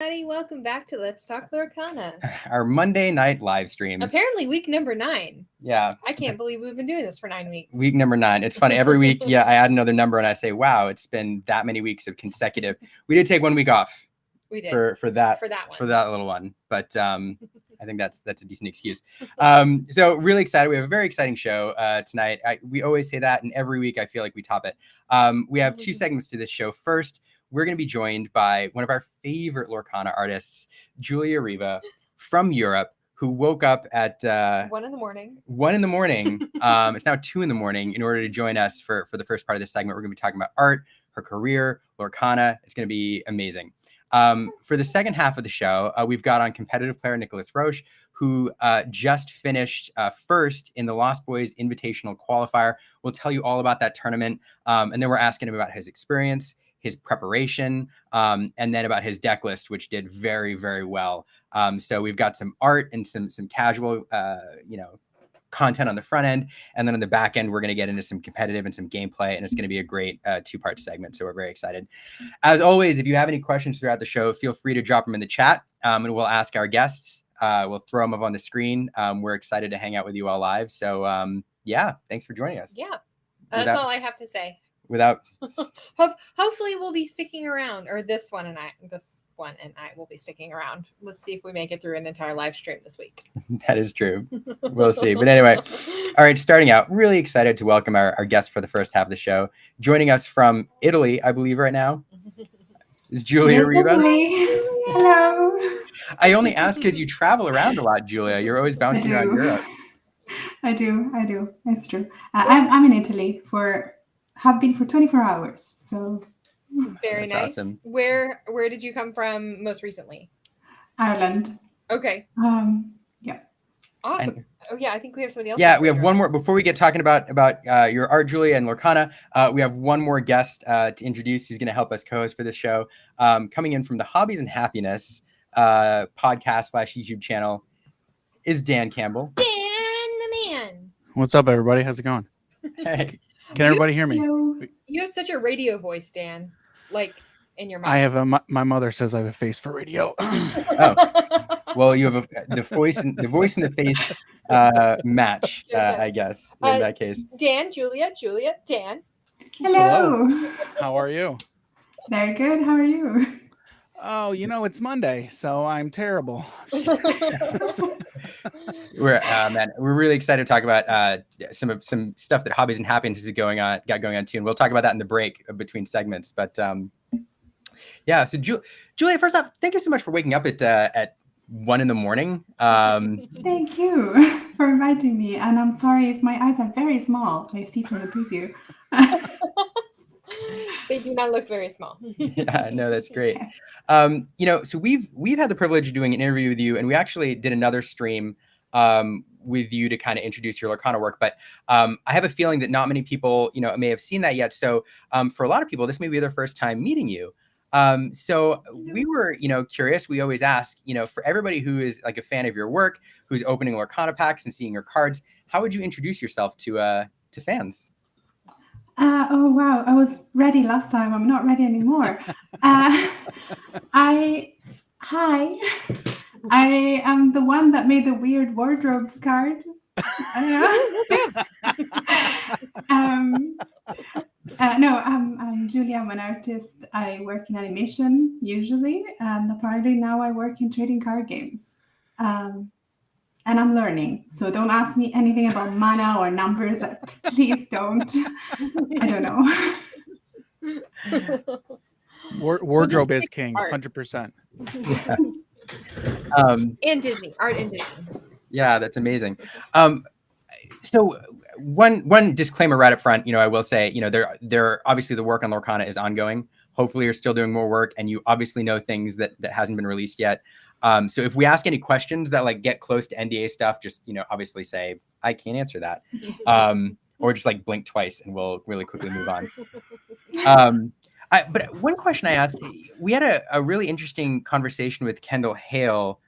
everybody. Welcome back to Let's Talk Lorcana. Our Monday night live stream. Apparently, week number 9. Yeah. I can't believe we've been doing this for 9 weeks. Week number 9. It's funny. Every week, I add another number and I say, wow, it's been that many weeks of consecutive. We did take 1 week off. We did. For that little one. But I think that's a decent excuse. So really excited. We have a very exciting show tonight. We always say that, and every week I feel like we top it. We have 2 segments to this show. First, we're going to be joined by one of our favorite Lorcana artists, Giulia Riva from Europe, who woke up at 1 in the morning. 1 in the morning. It's now 2 in the morning in order to join us for the first part of this segment. We're going to be talking about art, her career, Lorcana. It's going to be amazing. For the second half of the show, we've got on competitive player Nicholas Rausch, who just finished first in the Lost Boys Invitational Qualifier. We'll tell you all about that tournament. And then we're asking him about his experience, his preparation, and then about his deck list, which did very, very well. So we've got some art and some casual, content on the front end, and then on the back end we're going to get into some competitive and some gameplay, and it's going to be a great 2-part segment, so we're very excited. As always, if you have any questions throughout the show, feel free to drop them in the chat, and we'll ask our guests. We'll throw them up on the screen. We're excited to hang out with you all live, so thanks for joining us. That's all I have to say. Hopefully we'll be sticking around, or this one and I will be sticking around. Let's see if we make it through an entire live stream this week. That is true. We'll see. But anyway, all right, starting out, really excited to welcome our guest for the first half of the show. Joining us from Italy, I believe right now, is Julia Riva. Hello. I only ask because you travel around a lot, Julia. You're always bouncing around Europe. I do. It's true. I'm in Italy have been for 24 hours. So very That's nice. Awesome. Where did you come from most recently? Ireland. Okay. Yeah. Awesome. I think we have somebody else. Yeah, we have one more before we get talking about your art, Julia, and Lorcana. We have one more guest to introduce who's going to help us co-host for this show. Coming in from the Hobbies and Happiness podcast / YouTube channel is Dan Campbell. Dan the man. What's up, everybody? How's it going? Hey. Can everybody hear me? Hello. You have such a radio voice, Dan. Like in your mouth. I have my mother says I have a face for radio. Well, you have the voice and the face match, I guess, in that case. Dan, Julia, Dan. Hello. How are you? Very good. How are you? Oh, it's Monday, so I'm terrible. We're really excited to talk about some stuff that Hobbies and Happiness is going on too, and we'll talk about that in the break between segments. But so Julia, first off, thank you so much for waking up at 1 in the morning. Thank you for inviting me, and I'm sorry if my eyes are very small. I see from the preview. They do not look very small. Yeah, no, that's great. So we've had the privilege of doing an interview with you, and we actually did another stream with you to kind of introduce your Lorcana work. But I have a feeling that not many people, may have seen that yet. So for a lot of people, this may be their first time meeting you. So we were, curious. We always ask, for everybody who is like a fan of your work, who's opening Lorcana packs and seeing your cards, how would you introduce yourself to fans? Oh, wow. I was ready last time. I'm not ready anymore. Hi. I am the one that made the weird wardrobe card. I don't know. No, I'm Julia. I'm an artist. I work in animation usually. And apparently now I work in trading card games. And I'm learning. So don't ask me anything about mana or numbers. Please don't. I don't know. Wardrobe is king, 100%. Yeah. And Disney, art and Disney. Yeah, that's amazing. So one disclaimer right up front, I will say, there obviously the work on Lorcana is ongoing. Hopefully you're still doing more work, and you obviously know things that hasn't been released yet. So if we ask any questions that get close to NDA stuff, just, obviously say, I can't answer that. Or just blink twice and we'll really quickly move on. But one question I asked, we had a really interesting conversation with Kendall Hale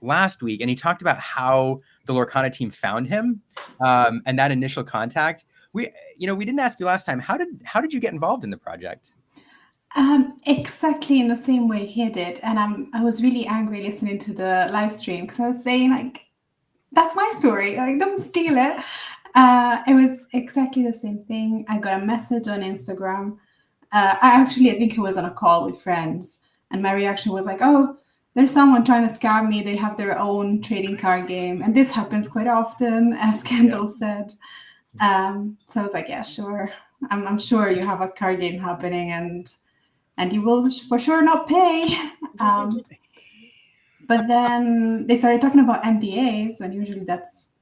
last week, and he talked about how the Lorcana team found him and that initial contact. We didn't ask you last time. How did you get involved in the project? Exactly in the same way he did, and I was really angry listening to the live stream because I was saying like, "That's my story. Like, don't steal it." It was exactly the same thing. I got a message on Instagram. I think I was on a call with friends, and my reaction was like, "Oh, there's someone trying to scam me. They have their own trading card game, and this happens quite often," as Kendall said. So I was like, "Yeah, sure. I'm sure you have a card game happening, and you will for sure not pay." But then they started talking about NDAs, and usually that's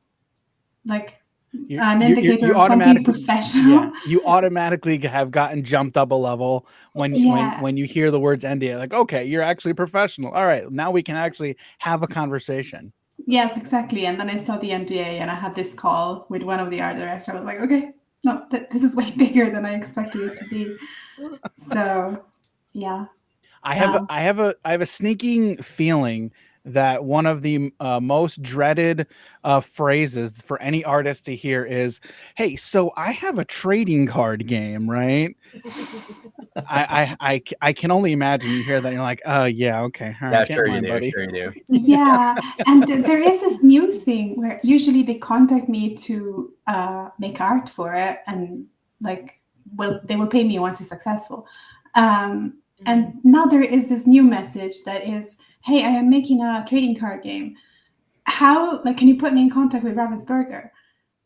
like an indicator of something professional. You automatically have gotten jumped up a level when you hear the words NDA. Like, okay, you're actually professional. All right, now we can actually have a conversation. Yes, exactly. And then I saw the NDA, and I had this call with one of the art directors. I was like, okay, no, this is way bigger than I expected it to be. So, yeah. I have a sneaking feeling that one of the most dreaded phrases for any artist to hear is, "Hey, so I have a trading card game, right?" I can only imagine you hear that and you're like, "Oh yeah, okay, all right, Yeah, sure you do. buddy." Sure you do. Yeah, and there is this new thing where usually they contact me to make art for it, and like, well, they will pay me once it's successful. And now there is this new message that is, "Hey, I am making a trading card game. How, like, can you put me in contact with Ravensburger?"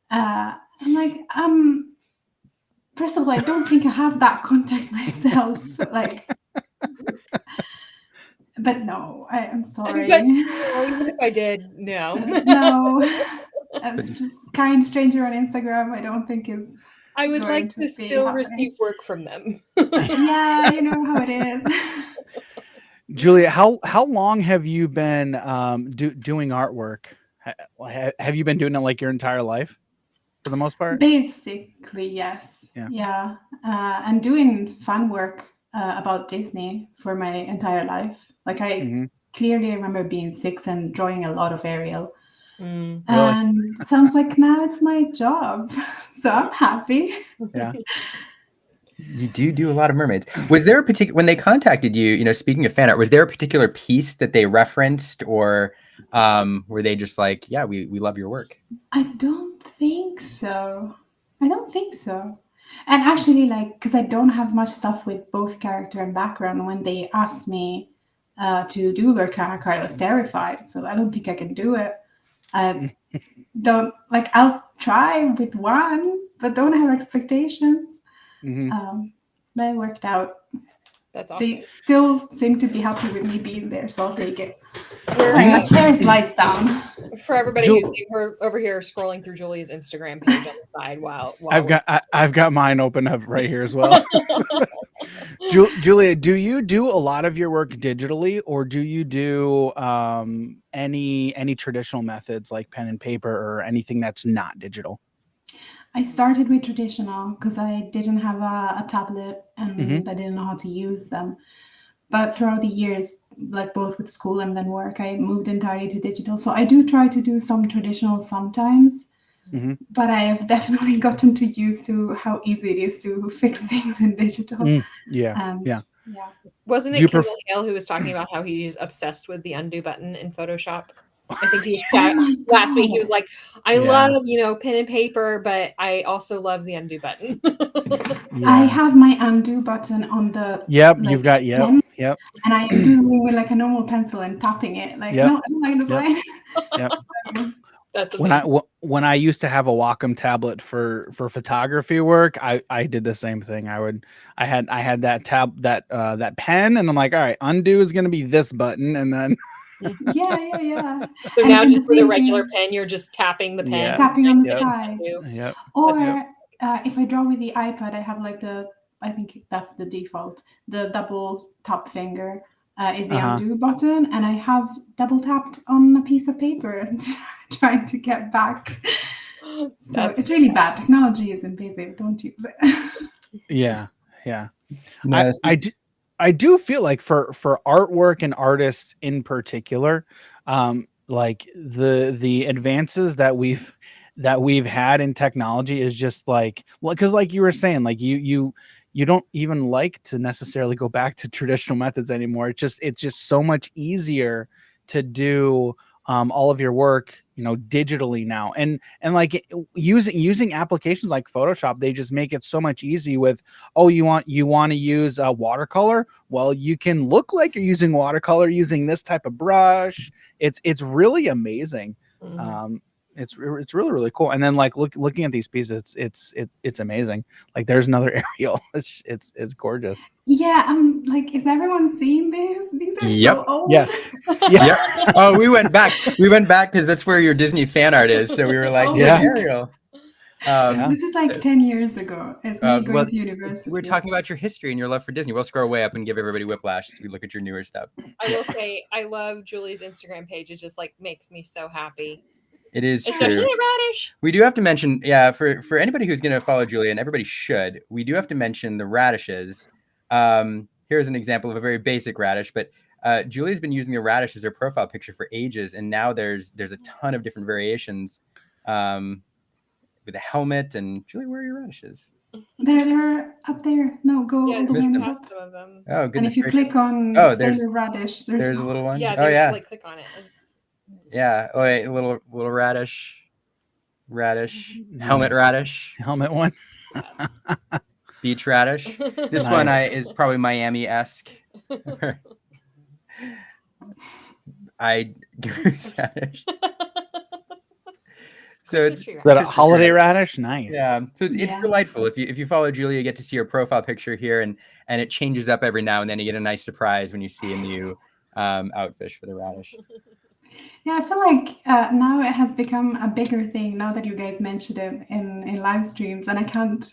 I'm like, first of all, I don't think I have that contact myself. Like, but no, I'm sorry. But even if I did, no. No, as just kind stranger on Instagram, I don't think is. I would like to still happening. receive work from them. Yeah, you know how it is. Julia, how long have you been doing artwork? Have you been doing it like your entire life, for the most part? Basically, yes. Yeah. And doing fan work about Disney for my entire life. Like, I clearly remember being 6 and drawing a lot of Ariel. Really? And sounds like now it's my job, so I'm happy. Yeah. You do a lot of mermaids. Was there a particular, when they contacted you, you know, speaking of fan art, was there a particular piece that they referenced, or were they just like, yeah, we love your work? I don't think so. And actually, like, because I don't have much stuff with both character and background, when they asked me to do Lorcana card, I was terrified. So I don't think I can do it. I don't, like, I'll try with one, but don't have expectations. But it worked out. That's awesome. They still seem to be happy with me being there, so I'll take it. My chair's lights down. For everybody who's we're over here scrolling through Julia's Instagram page on the side while I've got mine open up right here as well. Julia, do you do a lot of your work digitally, or do you do any traditional methods like pen and paper, or anything that's not digital? I started with traditional because I didn't have a tablet and I didn't know how to use them. But throughout the years, like both with school and then work, I moved entirely to digital. So I do try to do some traditional sometimes, but I have definitely gotten too used to how easy it is to fix things in digital. Yeah. Wasn't it Kendall Hale who was talking about how he's obsessed with the undo button in Photoshop? I think he was last week. He was like, I love, pen and paper, but I also love the undo button. I have my undo button on the you've got pen, and I am doing with like a normal pencil and tapping it. Like, no, I don't like this line. That's when I used to have a Wacom tablet for photography work, I did the same thing. I had that pen, and I'm like, all right, undo is going to be this button, and then yeah. So now just with a regular pen, you're just tapping the pen, tapping on the side. Yep. Or if I draw with the iPad, I have like I think that's the default, the double top finger is the undo button, and I have double tapped on a piece of paper and trying to get back. So it's really bad. Technology is invasive. Don't use it. Yeah. No, I do feel like for artwork and artists in particular, like the advances that we've had in technology is just like, well, because like you were saying, like you you don't even like to necessarily go back to traditional methods anymore. It's just so much easier to do all of your work, digitally now, and like using applications like Photoshop. They just make it so much easy with, oh, you want to use watercolor. Well, you can look like you're using watercolor using this type of brush. It's really amazing. It's really, really cool. And then like looking at these pieces, it's amazing. Like there's another aerial. It's gorgeous. Yeah, I'm like, is everyone seeing this? These are so old. Yes. Yeah. Oh, we went back because that's where your Disney fan art is. So we were like, Yeah. Ariel. This is like 10 years ago. It's me going to university. We're talking about your history and your love for Disney. We'll scroll way up and give everybody whiplash as we look at your newer stuff. I will say, I love Julie's Instagram page. It just like makes me so happy. It is especially true. a radish. We do have to mention, for anybody who's going to follow Julia, and everybody should, we do have to mention the radishes. Here's an example of a very basic radish, but Julia's been using the radish as her profile picture for ages, and now there's a ton of different variations with a helmet. And Julia, where are your radishes? They're up there. No, go all the way on the top. Some of them. Oh, goodness. And if you click on Sailor Radish, there's a little one. Yeah, like click on it. Yeah. Oh, wait, a little radish, helmet radish, helmet one, beach radish. This one is probably Miami-esque. Goose radish. So it's that a holiday radish. Nice. Yeah. So it's delightful. If you follow Julia, you get to see her profile picture here, and it changes up every now and then. You get a nice surprise when you see a new outfish for the radish. Yeah, I feel like now it has become a bigger thing now that you guys mentioned it in live streams, and I can't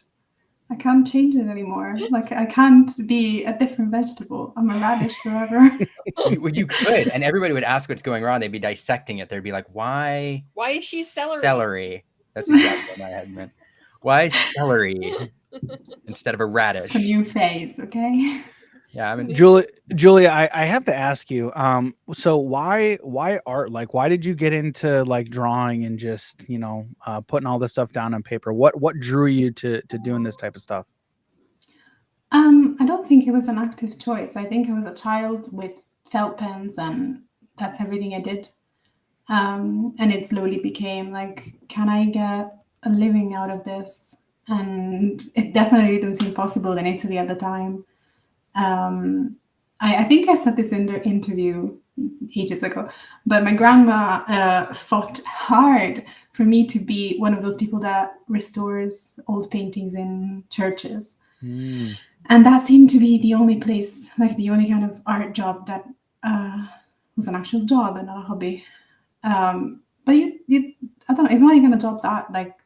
change it anymore. Like I can't be a different vegetable. I'm a radish forever. You could, and everybody would ask what's going on. They'd be dissecting it. They'd be like, "Why? Why is she celery? Celery." That's exactly what my head meant. Why celery instead of a radish? It's a new phase, okay? Yeah, I mean, Julia, I have to ask you. So why art? Like, why did you get into like drawing and just putting all this stuff down on paper? What drew you to doing this type of stuff? I don't think it was an active choice. I think I was a child with felt pens, and that's everything I did. And it slowly became like, can I get a living out of this? And it definitely didn't seem possible in Italy at the time. I think I said this in the interview ages ago, but my grandma fought hard for me to be one of those people that restores old paintings in churches. And that seemed to be the only place, like the only kind of art job that was an actual job and not a hobby. But you I don't know, it's not even a job that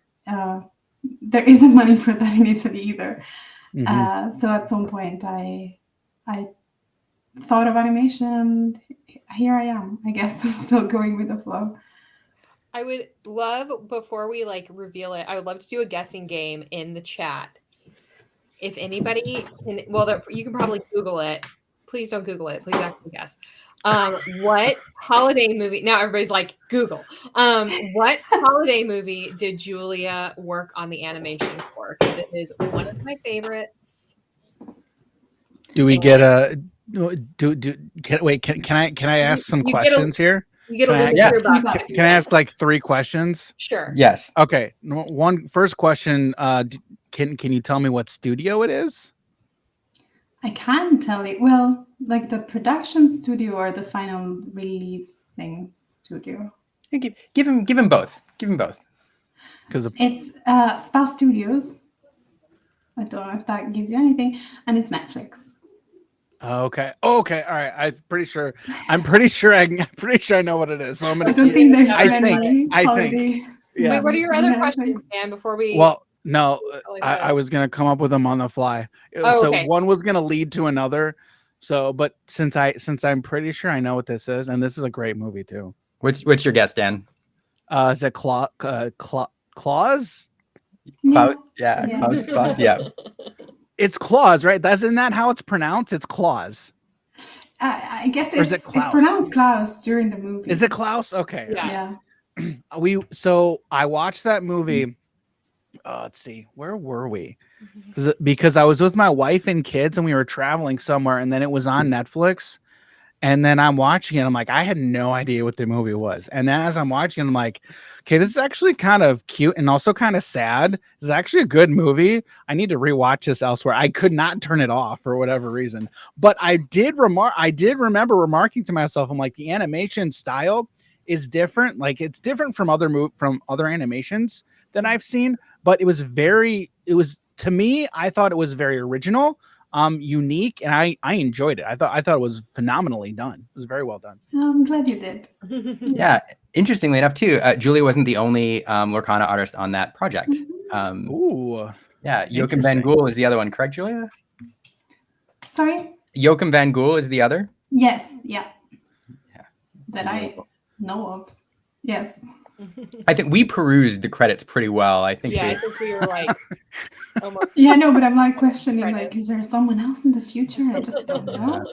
there isn't money for that in Italy either. So at some point I thought of animation, and here I am. I guess I'm still going with the flow. I would love, before we reveal it, I would love to do a guessing game in the chat. If anybody can, you can probably Google it. Please don't Google it. Please actually guess. What holiday movie? Now everybody's like, Google. What holiday movie did Julia work on the animation for? Because it is one of my favorites. Do we get a? Can I ask some questions here? You get a little bit. Can I ask 3 questions? Sure. Yes. Okay. First question. Can you tell me what studio it is? I can tell you. Well, the production studio or the final releasing studio. Give him both. Give him both. Because it's Spa Studios. I don't know if that gives you anything, and it's Netflix. Okay. All right. I'm pretty sure I know what it is. So I'm gonna. I don't think there's I think. Yeah. Wait, what are your other questions, Dan? Before we. Well, no, I was gonna come up with them on the fly. So one was gonna lead to another. So, but since I'm pretty sure I know what this is, and this is a great movie too. What's your guess, Dan? Is it Claus? Klaus? Yeah. Klaus. Yeah. It's Claus, right? Isn't that how it's pronounced? It's Claus. I guess it's pronounced Klaus during the movie. Is it Klaus? Okay. Yeah. So I watched that movie let's see, where were we? Because I was with my wife and kids and we were traveling somewhere, and then it was on Netflix. And then I'm watching it. I'm like, I had no idea what the movie was. And then as I'm watching it, I'm like, okay, this is actually kind of cute and also kind of sad. This is actually a good movie. I need to rewatch this elsewhere. I could not turn it off for whatever reason. But I did remember remarking to myself, I'm like, the animation style is different. Like it's different from other animations that I've seen. But to me, I thought it was very original. Unique, and I enjoyed it. I thought it was phenomenally done. It was very well done. I'm glad you did. Yeah, interestingly enough, too, Julia wasn't the only Lorcana artist on that project. Ooh, yeah, Joachim Van Gool is the other one, correct, Julia? Sorry? Joachim Van Gool is the other? Yes, yeah. That I know of. Yes. I think we perused the credits pretty well. I think I think we were like almost. Yeah, no, but I'm like questioning, like, is there someone else in the future? I just don't know.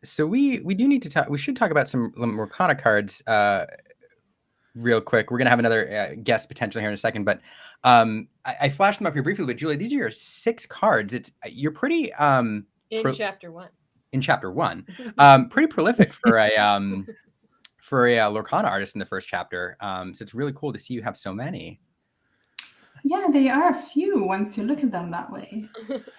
So we do need to talk. We should talk about some Lorcana cards real quick. We're gonna have another guest potentially here in a second, but I flashed them up here briefly. But Julia, these are your 6 cards. You're pretty in chapter 1. In chapter 1, pretty prolific for a Lorcana artist in the first chapter. So it's really cool to see you have so many. Yeah, they are a few once you look at them that way.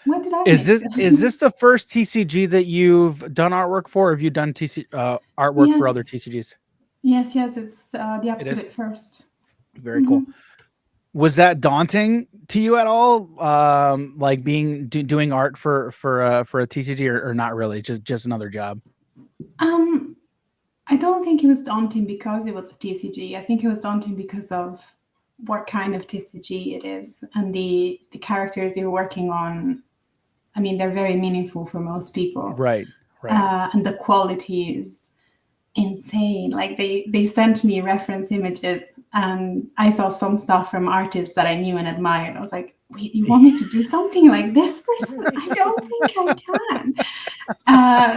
When did I? Is this the first TCG that you've done artwork for? Or have you done artwork for other TCGs? Yes, it's the absolute first. Very cool. Was that daunting to you at all? Like doing art for a TCG, or not really? Just another job. I don't think it was daunting because it was a TCG. I think it was daunting because of what kind of TCG it is and the characters you're working on. I mean, they're very meaningful for most people. Right. And the quality is insane. Like they sent me reference images and I saw some stuff from artists that I knew and admired. I was like, wait, you want me to do something like this person? I don't think I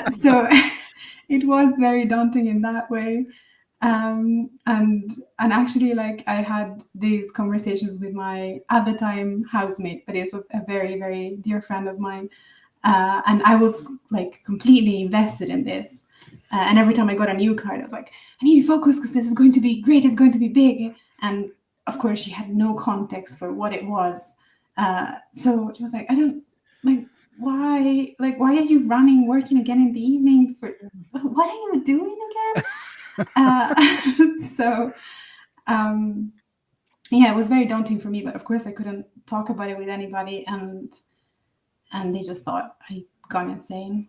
can. So it was very daunting in that way. And actually, like, I had these conversations with my at the time housemate, but is a very, very dear friend of mine. And I was like completely invested in this. And every time I got a new card, I was like, I need to focus because this is going to be great. It's going to be big. And of course, she had no context for what it was. So she was like, I don't like, why are you working again in the evening? What are you doing again? Yeah, it was very daunting for me, but of course I couldn't talk about it with anybody, and they just thought I'd gone insane.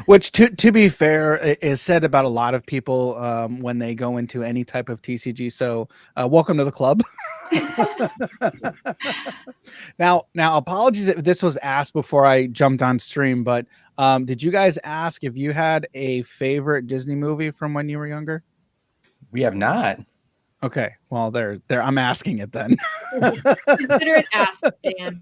Which, to be fair, is said about a lot of people when they go into any type of TCG. So, welcome to the club. Now, apologies if this was asked before I jumped on stream, but did you guys ask if you had a favorite Disney movie from when you were younger? We have not. Okay, well, there. I'm asking it then. Consider it asked, Dan.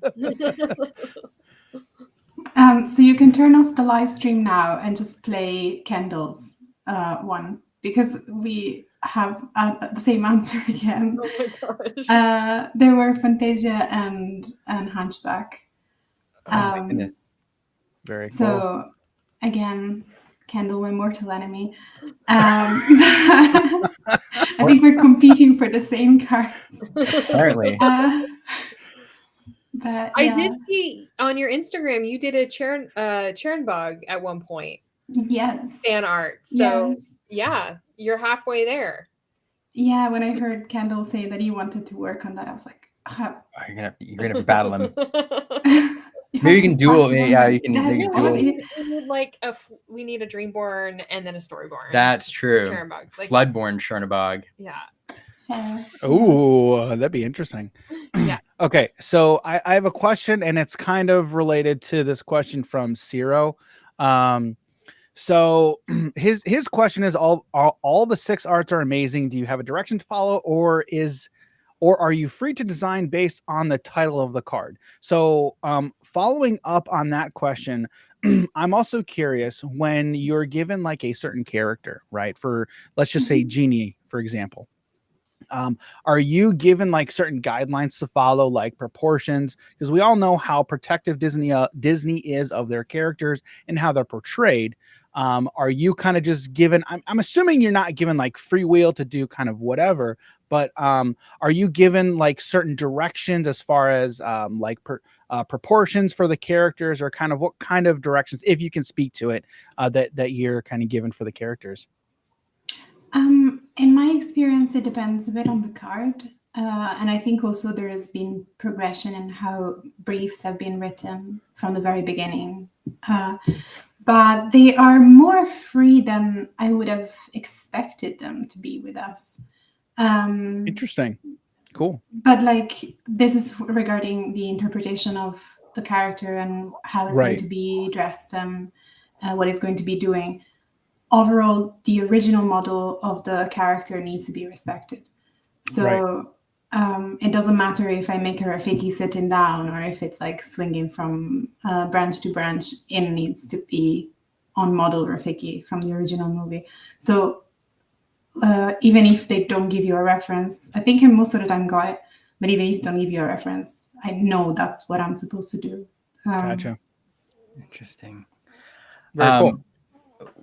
So you can turn off the live stream now and just play Kendall's one, because we have the same answer again. Oh my gosh. There were Fantasia and Hunchback. Oh my goodness. Very cool. So again, Kendall, my mortal enemy. I think we're competing for the same cards. Apparently. But I did see on your Instagram you did a Chernbog at one point. Yes. Fan art. So yes. Yeah, you're halfway there. Yeah, when I heard Kendall say that he wanted to work on that, I was like, you're gonna have to battle him. Maybe you can duel. Yeah, you can. We need a Dreamborn and then a Storyborn. That's true. Chernbog. Floodborn Chernabog. Yeah. Oh, that'd be interesting. Yeah. Okay, so I have a question, and it's kind of related to this question from Ciro. So his question is: all the 6 arts are amazing. Do you have a direction to follow, or are you free to design based on the title of the card? So following up on that question, I'm also curious, when you're given like a certain character, right? For let's just say Genie, for example, are you given like certain guidelines to follow, like proportions? Because we all know how protective Disney is of their characters and how they're portrayed. Are you kind of just given? I'm assuming you're not given like free will to do kind of whatever, but are you given like certain directions as far as proportions for the characters, or kind of what kind of directions, if you can speak to it, that you're kind of given for the characters? In my experience, it depends a bit on the card. And I think also there has been progression in how briefs have been written from the very beginning. But they are more free than I would have expected them to be with us. Interesting. Cool. But like, this is regarding the interpretation of the character and how it's going to be dressed and what it's going to be doing. Overall, the original model of the character needs to be respected. So it doesn't matter if I make a Rafiki sitting down or if it's like swinging from branch to branch. It needs to be on model Rafiki from the original movie. So even if they don't give you a reference, I think I most of the time got it, but even if they don't give you a reference, I know that's what I'm supposed to do. Gotcha. Interesting. Very cool.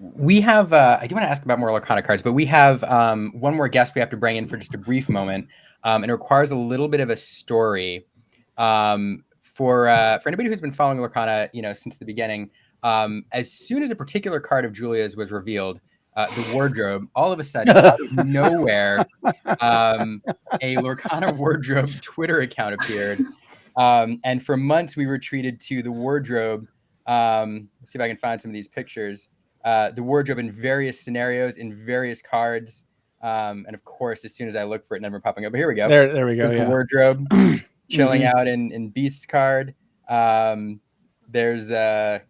We have, I do want to ask about more Lorcana cards, but we have one more guest we have to bring in for just a brief moment. And it requires a little bit of a story. For anybody who's been following Lorcana, since the beginning, as soon as a particular card of Julia's was revealed, the wardrobe, all of a sudden, out of nowhere, a Lorcana wardrobe Twitter account appeared. And for months, we were treated to the wardrobe. Let's see if I can find some of these pictures. The wardrobe in various scenarios, in various cards. And of course, as soon as I look for it, never popping up. But here we go. There we go. There's the wardrobe chilling out in Beast's card. There's a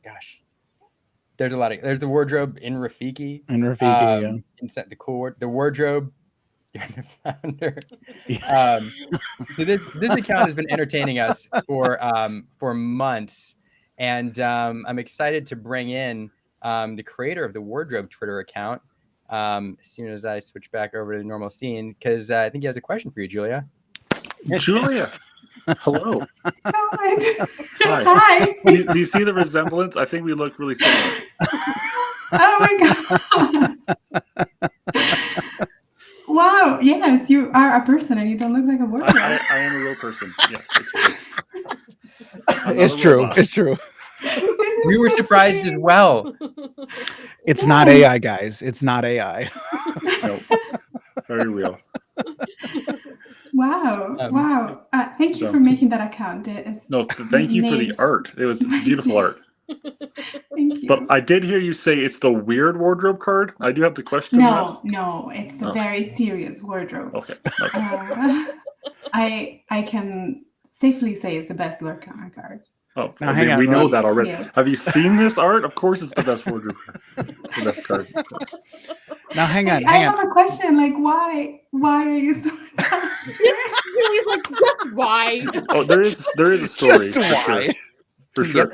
lot of. There's the wardrobe in Rafiki. Inside the wardrobe. The founder. So this account has been entertaining us for months, and I'm excited to bring in the creator of the wardrobe Twitter account as soon as I switch back over to the normal scene, because I think he has a question for you, Julia. Julia, hello. Hi. Hi. Do you see the resemblance? I think we look really similar. Oh my god! Wow. Yes, you are a person, and you don't look like a wardrobe. I am a real person. Yes, it's true. It's true. We were surprised as well. It's not AI, guys. It's not AI. Nope. Very real. Wow. Thank you for making that account. Thank you for the art. It was beautiful art. Thank you. But I did hear you say it's the weird wardrobe card. I do have to question that. No, it's a very serious wardrobe. Okay. I can safely say it's the best Lorcana card. Oh, we know that already. Yeah. Have you seen this art? Of course, it's the best wardrobe card. The best card, of course. Now, hang on. I have a question. Like, why are you so attached? He's like, just why? Oh, there is a story. Just why? For sure.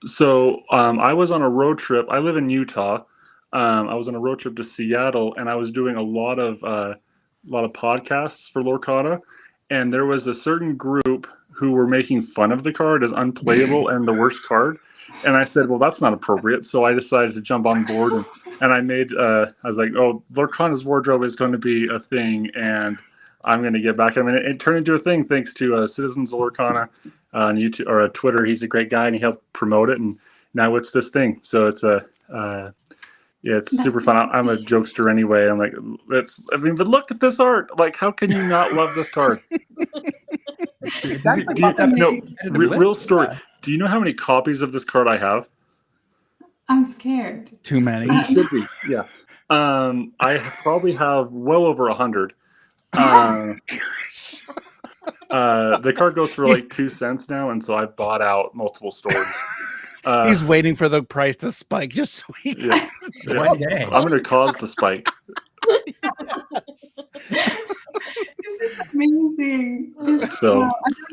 So, I was on a road trip. I live in Utah. I was on a road trip to Seattle, and I was doing a lot of podcasts for Lorcana, and there was a certain group who were making fun of the card as unplayable and the worst card. And I said, well, that's not appropriate. So I decided to jump on board and I made, I was like, oh, Lorcana's wardrobe is going to be a thing and I'm going to get back. I mean, it turned into a thing thanks to Citizens of Lorcana on YouTube or Twitter. He's a great guy and he helped promote it. And now it's this thing. So it's it's super fun. I'm a jokester anyway. I'm like, but look at this art. Like, how can you not love this card? Real story. Do you know how many copies of this card I have? I'm scared. Too many. You should be. Yeah. I probably have well over 100. The card goes for like 2 cents now, and so I've bought out multiple stores. He's waiting for the price to spike just so he can. One day. I'm going to cause the spike. This is amazing. I don't know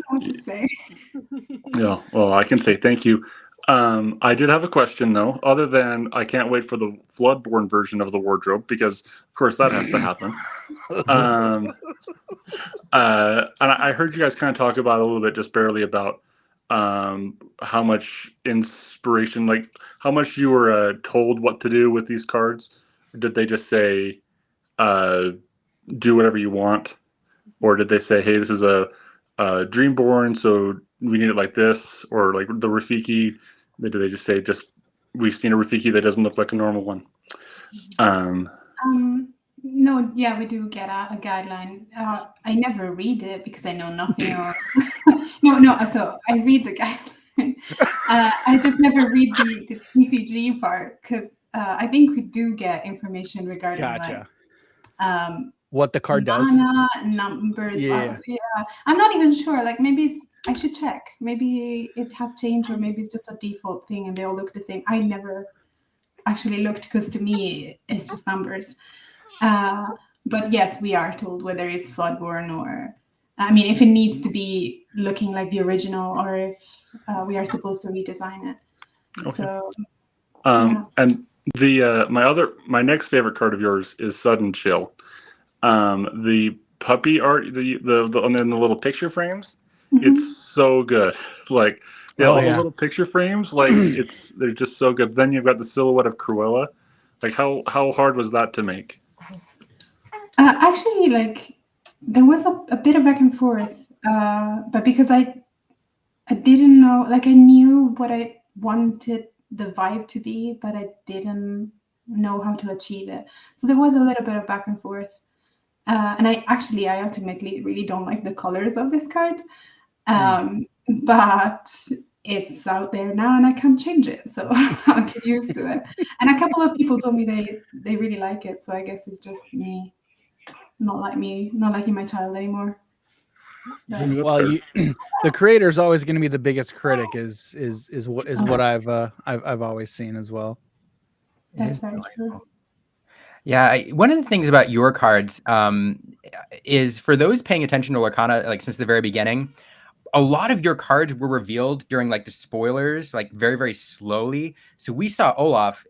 what to say. Yeah, well, I can say thank you. I did have a question though, other than I can't wait for the Floodborne version of the wardrobe because of course that has to happen. And I heard you guys kind of talk about a little bit, just barely, about how much inspiration, like how much you were told what to do with these cards. Or did they just say do whatever you want, or did they say, hey, this is a Dreamborn, so we need it like this, or like the Rafiki? Did they just say, we've seen a Rafiki that doesn't look like a normal one? No, yeah, we do get a guideline. I never read it because I know nothing. Or no. So I read the guideline. I just never read the TCG part because I think we do get information regarding what the card does, numbers. Yeah. I'm not even sure. Like maybe I should check. Maybe it has changed, or maybe it's just a default thing and they all look the same. I never actually looked because to me it's just numbers. But yes, we are told whether it's Floodborn or, I mean, if it needs to be looking like the original, or if we are supposed to redesign it. Okay. So, and my next favorite card of yours is Sudden Chill. The puppy art, and then the little picture frames. It's so good. Like the little picture frames, like they're just so good. Then you've got the silhouette of Cruella. Like how hard was that to make? Actually, like there was a bit of back and forth, but because I didn't know, like I knew what I wanted the vibe to be, but I didn't know how to achieve it. So there was a little bit of back and forth. And I ultimately really don't like the colors of this card. But it's out there now and I can't change it. So I'll get used to it. And a couple of people told me they really like it. So I guess it's just me not liking my child anymore. Well, the creator is always going to be the biggest critic. Is what I've always seen as well. That's very true. Yeah, one of the things about your cards is, for those paying attention to Lorcana, like since the very beginning, a lot of your cards were revealed during like the spoilers, like very, very slowly. So we saw Olaf.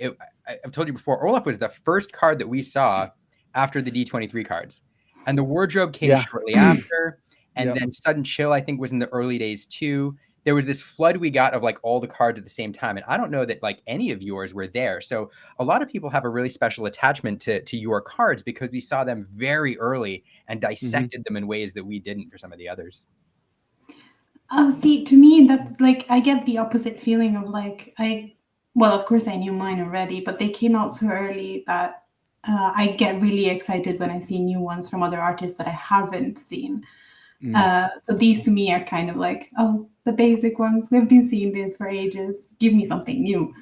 I've told you before, Olaf was the first card that we saw after the D23 cards, and the wardrobe came shortly after. And then Sudden Chill, I think, was in the early days too. There was this flood we got of like all the cards at the same time. And I don't know that like any of yours were there. So a lot of people have a really special attachment to your cards because we saw them very early and dissected them in ways that we didn't for some of the others. See, to me, that like I get the opposite feeling of like of course I knew mine already, but they came out so early that I get really excited when I see new ones from other artists that I haven't seen. So these to me are kind of like, the basic ones. We've been seeing this for ages. Give me something new.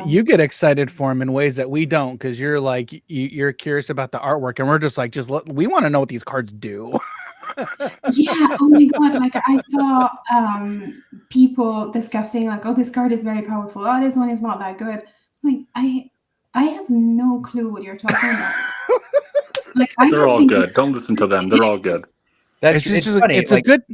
You get excited for them in ways that we don't, because you're like you're curious about the artwork, and we're just like we want to know what these cards do. Yeah. Oh my god! Like I saw people discussing like, oh, this card is very powerful. Oh, this one is not that good. Like I have no clue what you're talking about. Like they're all good. Don't listen to them. They're all good. It's funny.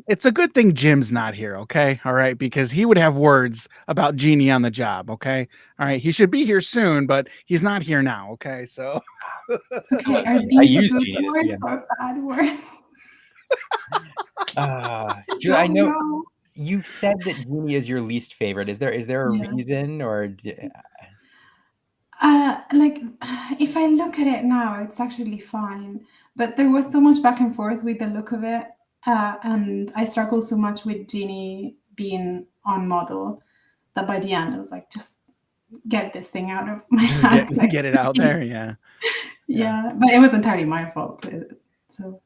It's a good thing Jim's not here, okay? All right, because he would have words about Genie on the job, okay? All right, he should be here soon, but he's not here now, okay? So okay, are these good words or bad words? I know you've said that Genie is your least favorite. Is there a reason, or like if I look at it now, it's actually fine. But there was so much back and forth with the look of it, and I struggled so much with Genie being on model that by the end I was like, just get this thing out of my hands. Get it out there, yeah. Yeah, but it was entirely my fault. So.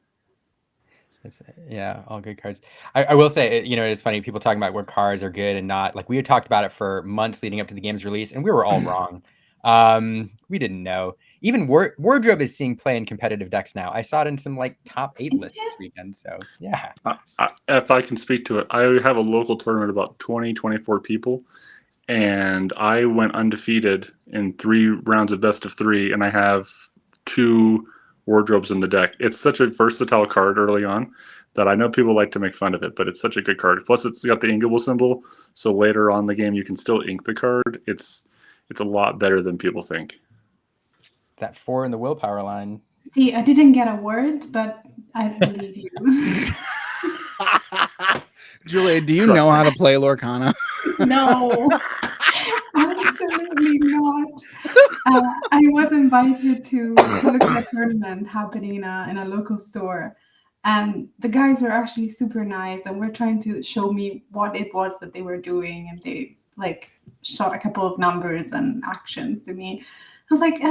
All good cards. I will say, it's funny, people talking about what cards are good and not. Like we had talked about it for months leading up to the game's release, and we were all wrong. We didn't know. Even Wardrobe is seeing play in competitive decks now. I saw it in some like top 8 lists this weekend. So yeah. If I can speak to it, I have a local tournament about 24 people, and I went undefeated in 3 rounds of best of 3, and I have 2 Wardrobes in the deck. It's such a versatile card early on that I know people like to make fun of it, but it's such a good card. Plus, it's got the inkable symbol, so later on in the game you can still ink the card. It's a lot better than people think. It's that 4 in the willpower line. See, I didn't get a word, but I believe you. Julia, do you Trust know me. how to play Lorcana? No, absolutely not. I was invited to look at a tournament happening in a local store, and the guys were actually super nice and were trying to show me what it was that they were doing, and they like shot a couple of numbers and actions to me. I was like,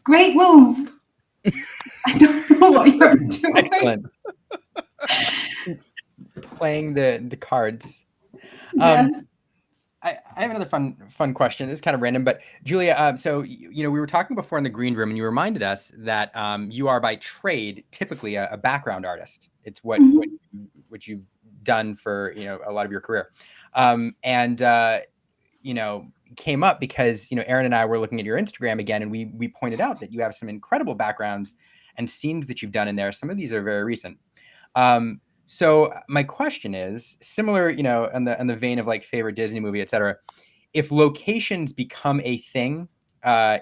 great move. I don't know what you're doing. Excellent. Playing the cards. Yes. I have another fun question. It's kind of random, but Julia, so we were talking before in the green room, and you reminded us that you are by trade typically a background artist. It's what you've done for a lot of your career, and came up because Aaron and I were looking at your Instagram again, and we pointed out that you have some incredible backgrounds and scenes that you've done in there. Some of these are very recent. So my question is similar, in the vein of like favorite Disney movie, etc. If locations become a thing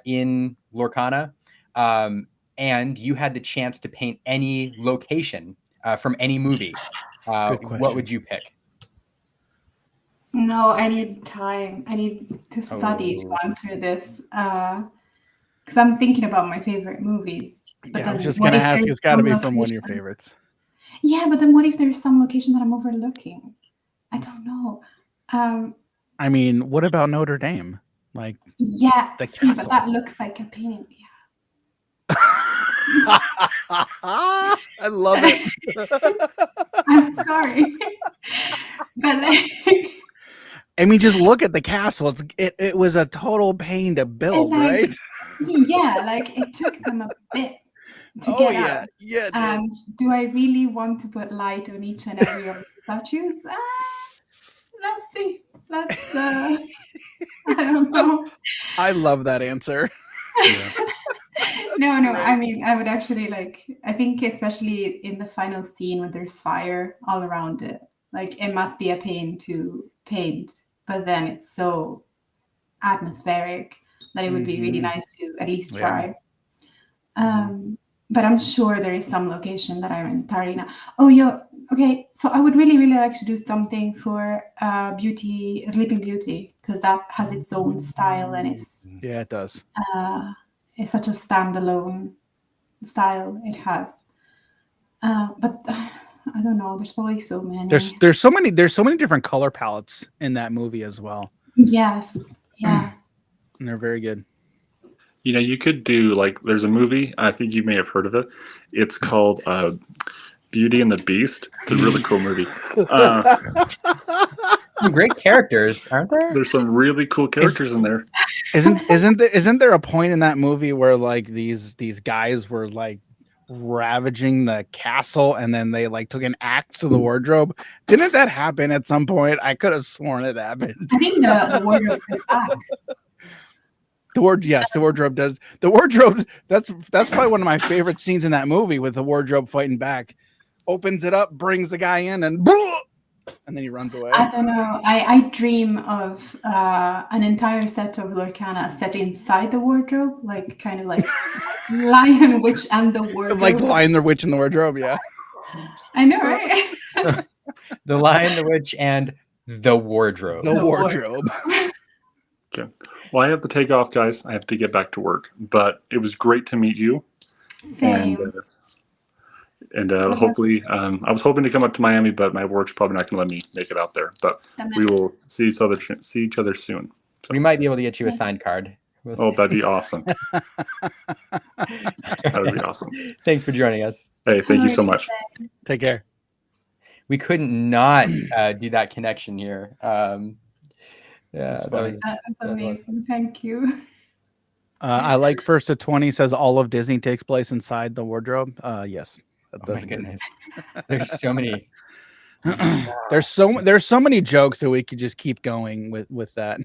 in Lorcana, and you had the chance to paint any location from any movie, what would you pick? No, I need time. I need to study to answer this because I'm thinking about my favorite movies. But I was just going to ask, it's got to be from one of your favorites. Yeah, but then what if there's some location that I'm overlooking? I don't know. I mean, what about Notre Dame? Like, yeah, the see, castle. but that looks like a painting. Yes. I love it. I'm sorry, but like, I mean, just look at the castle. It was a total pain to build, like, right? Yeah, like it took them a bit to get out. Yeah. And do I really want to put light on each and every of the statues? Let's see. Let's. I don't know. I love that answer. Yeah. No. I mean, I would actually I think especially in the final scene when there's fire all around it, like it must be a pain to paint, but then it's so atmospheric that it would be really nice to at least try. But I'm sure there is some location that I'm entirely not. Oh, yeah. Okay. So I would really, really like to do something for Sleeping Beauty, because that has its own style and it does. It's such a standalone style it has. But I don't know. There's probably so many. There's so many different color palettes in that movie as well. Yes. Yeah. And they're very good. You could do there's a movie, I think you may have heard of it. It's called Beauty and the Beast. It's a really cool movie. Some great characters, aren't there? There's some really cool characters in there. Isn't there a point in that movie where these guys were ravaging the castle and then they took an axe to the wardrobe? Didn't that happen at some point? I could have sworn it happened. I think the wardrobe is back. The wardrobe does. The wardrobe, that's probably one of my favorite scenes in that movie, with the wardrobe fighting back. Opens it up, brings the guy in, and then he runs away. I don't know. I dream of an entire set of Lorcana set inside the wardrobe, kind of like Lion, Witch, and the Wardrobe. Like Lion, the Witch, and the Wardrobe, yeah. I know, right? The Lion, the Witch, and the Wardrobe. The Wardrobe. Okay. Well, I have to take off, guys. I have to get back to work. But it was great to meet you. Same. And hopefully, I was hoping to come up to Miami, but my work's probably not going to let me make it out there. But we will see each other soon. So. We might be able to get you a signed card. Oh, that'd be awesome. That would be awesome. Thanks for joining us. Hey, thank you so much. Take care. We couldn't not do that connection here. Yeah, that's amazing. Thank you. I like First to 20 says all of Disney takes place inside the wardrobe. Yes. That's goodness. There's so many. There's so many jokes that we could just keep going with that.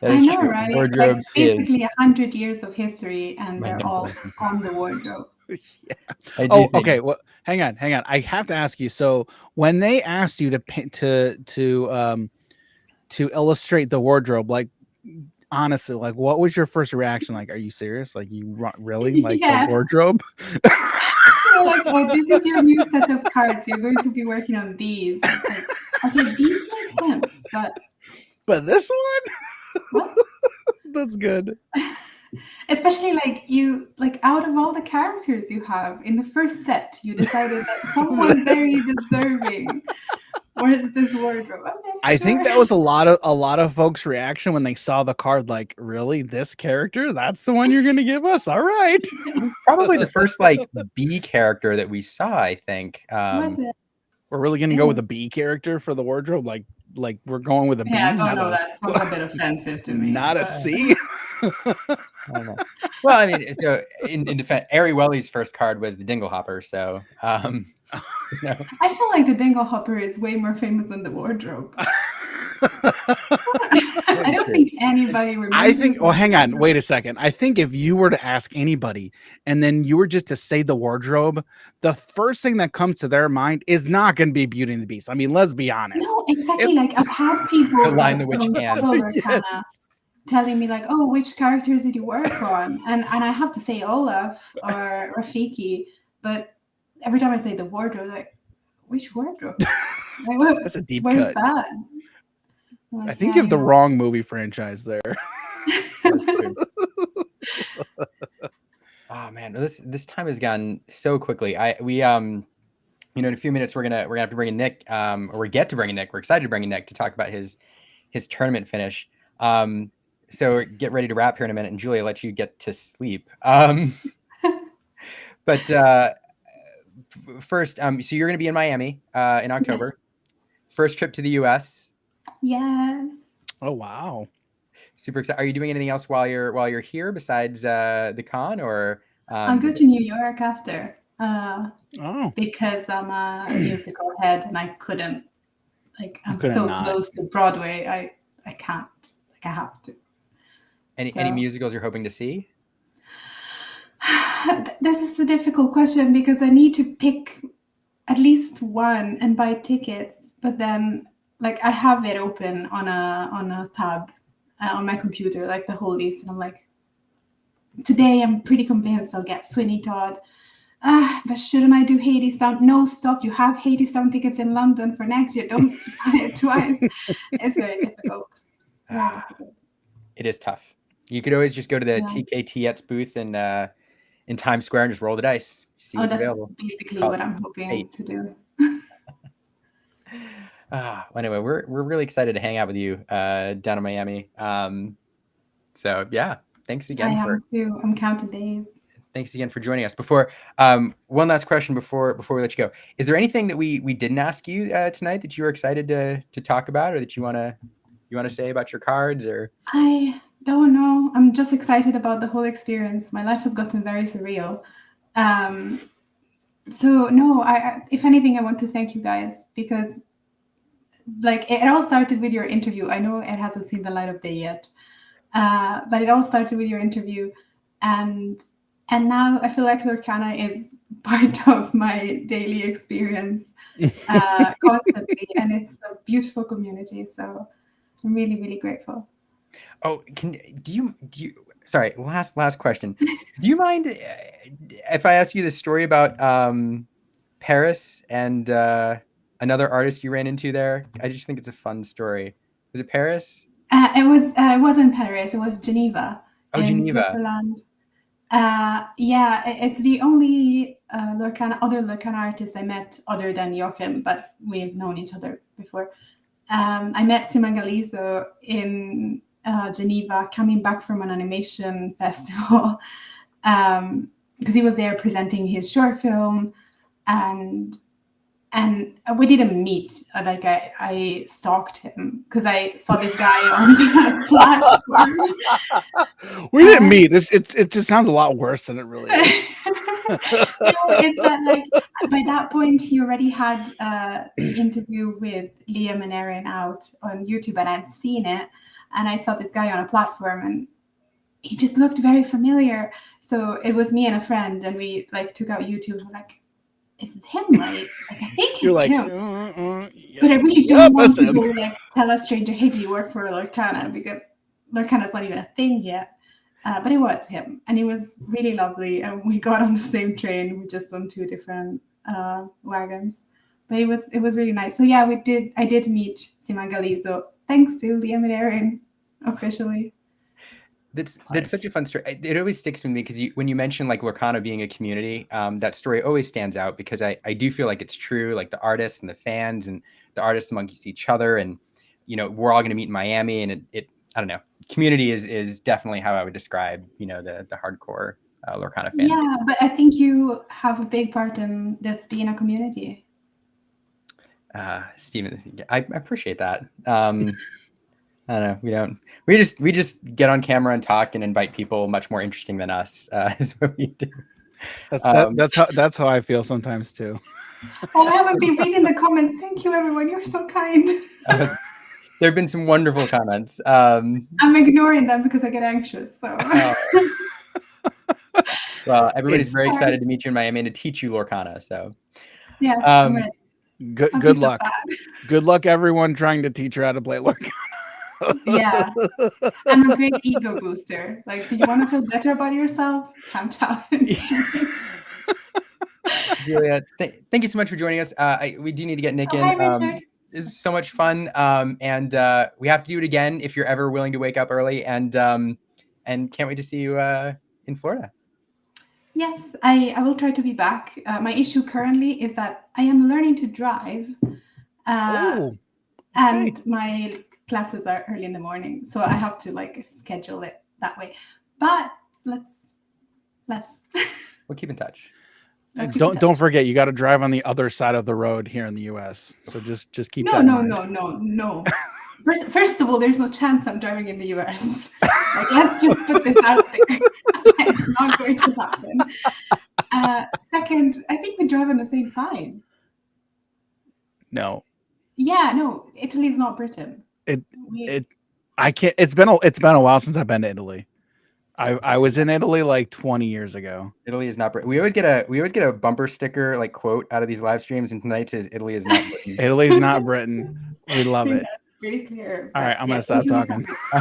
I know, true. Right? Wardrobe basically 100 years of history, and they're all on the wardrobe. I do Oh, think- okay. Well, hang on. I have to ask you. So when they asked you to paint to illustrate the wardrobe, like honestly, like what was your first reaction? Like, are you serious? Like, you really like the Yes. wardrobe? They're like, oh, this is your new set of cards. You're going to be working on these. It's like, okay, these make sense, But this one, what? that's good. Especially like out of all the characters you have in the first set, you decided that someone very deserving was this wardrobe. Okay, I think sure. that was a lot of folks' reaction when they saw the card. Like, really, this character? That's the one you're going to give us? All right. Probably the first like B character that we saw, I think. Was it? We're really going to go with a B character for the wardrobe. Like we're going with a B. Yeah, I don't not know. a- That sounds a bit offensive to me. Not a but- C. I don't know. Well, I mean, so in defense, Ari Welly's first card was the Dingle Hopper. So, you know. I feel like the Dingle Hopper is way more famous than the wardrobe. I don't think anybody remembers. I think. Well, the hang on. wardrobe. Wait a second. I think if you were to ask anybody, and then you were just to say the wardrobe, the first thing that comes to their mind is not going to be Beauty and the Beast. I mean, let's be honest. No, exactly. Like I've had people The Lion, the Witch, from and- Lorcana telling me like, "Oh, which characters did you work on?" And I have to say Olaf or Rafiki, but every time I say the wardrobe, like, which wardrobe? Like, what, That's a deep where's cut. that? Like, I think yeah, you have the wrong movie franchise there. Oh man, this time has gone so quickly. In a few minutes we're gonna have to bring in Nick, or we get to bring in Nick. We're excited to bring in Nick to talk about his tournament finish. So get ready to wrap here in a minute, and Julia, let you get to sleep. But first, so you're gonna be in Miami in October. First trip to the U.S. Yes. Oh wow. Super excited. Are you doing anything else while you're here besides the con, or I'll go to New York after. Oh. Because I'm a musical head and I couldn't, like, I'm couldn't so not. close to Broadway. I can't, like, I have to. any musicals you're hoping to see? This is a difficult question because I need to pick at least one and buy tickets, but then like I have it open on a tab on my computer, like the whole list, and I'm like, today I'm pretty convinced I'll get Sweeney Todd. But shouldn't I do Hadestown? No, stop. You have Hadestown tickets in London for next year. Don't buy it twice. It's very difficult. Very difficult. It is tough. You could always just go to the Yeah. TKTX booth in Times Square and just roll the dice. See what's that's available. basically Call what it I'm hoping fate. to do. Well, anyway, we're really excited to hang out with you down in Miami. So yeah, thanks I again am too. I'm counting days. thanks again for joining us. Before one last question before we let you go, is there anything that we didn't ask you tonight that you were excited to talk about, or that you want to say about your cards? Or I don't know. I'm just excited about the whole experience. My life has gotten very surreal. So no, if anything, I want to thank you guys because like it all started with your interview. I know it hasn't seen the light of day yet, but it all started with your interview, and now I feel like Lorcana is part of my daily experience constantly, and it's a beautiful community. So I'm really, really grateful. oh, do you sorry, last question. Do you mind if I ask you the story about Paris and another artist you ran into there? I just think it's a fun story. Was it Paris? It wasn't Paris. It was Geneva. Oh, in Geneva. Switzerland. Yeah, it's the only other Lorcana artist I met other than Joachim, but we've known each other before. I met Simon Galiso in Geneva, coming back from an animation festival, because he was there presenting his short film, and we didn't meet. Like I stalked him because I saw this guy on the platform. We didn't meet. It just sounds a lot worse than it really is. No, it's that like by that point he already had the interview with Liam and Erin out on YouTube, and I'd seen it, and I saw this guy on a platform, and he just looked very familiar. So it was me and a friend, and we like took out YouTube. We're like, is this him, right? Like, I think You're it's like, him. But I really don't want to go like tell a stranger, hey, do you work for Lorcana? Because Lorcana's not even a thing yet. But it was him, and he was really lovely. And we got on the same train, we just on 2 different wagons. But it was really nice. So yeah, I did meet Simon Galizo, thanks to Liam and Erin, officially. That's such a fun story. It always sticks with me because when you mention like Lorcana being a community, that story always stands out because I do feel like it's true. Like the artists and the fans and the artists amongst each other, and we're all going to meet in Miami, and it I don't know. Community is definitely how I would describe the hardcore Lorcana fan. Yeah, but I think you have a big part in this being a community. Steven, I appreciate that. I don't know. We just get on camera and talk and invite people much more interesting than us. Is what we do. That's how I feel sometimes too. Oh, I haven't been reading the comments. Thank you, everyone. You're so kind. There have been some wonderful comments. I'm ignoring them because I get anxious. So. Well, everybody's very excited to meet you in Miami and to teach you Lorcana. So. Yes, I'm ready. Good luck. Good luck, everyone trying to teach her how to play Lorcana. Yeah, I'm a great ego booster. Like, do you want to feel better about yourself? Come challenge me. Julia, thank you so much for joining us. We do need to get Nick in. Hi, Richard. This is so much fun, and we have to do it again if you're ever willing to wake up early. And can't wait to see you in Florida. Yes, I will try to be back. My issue currently is that I am learning to drive, and my classes are early in the morning, so I have to like schedule it that way. But let's we'll keep in touch. Don't forget, you got to drive on the other side of the road here in the U.S. So just keep that in mind. No. First of all, there's no chance I'm driving in the U.S. Like, let's just put this out there. It's not going to happen. Second, I think we drive on the same side. No. Yeah, no. Italy's not Britain. I can't. It's been a while since I've been to Italy. I was in Italy like 20 years ago. Italy is not Britain. We always get a bumper sticker like quote out of these live streams, and tonight says Italy is not Britain. Italy is not Britain. We love it. That's pretty clear. All right, I'm gonna stop talking. All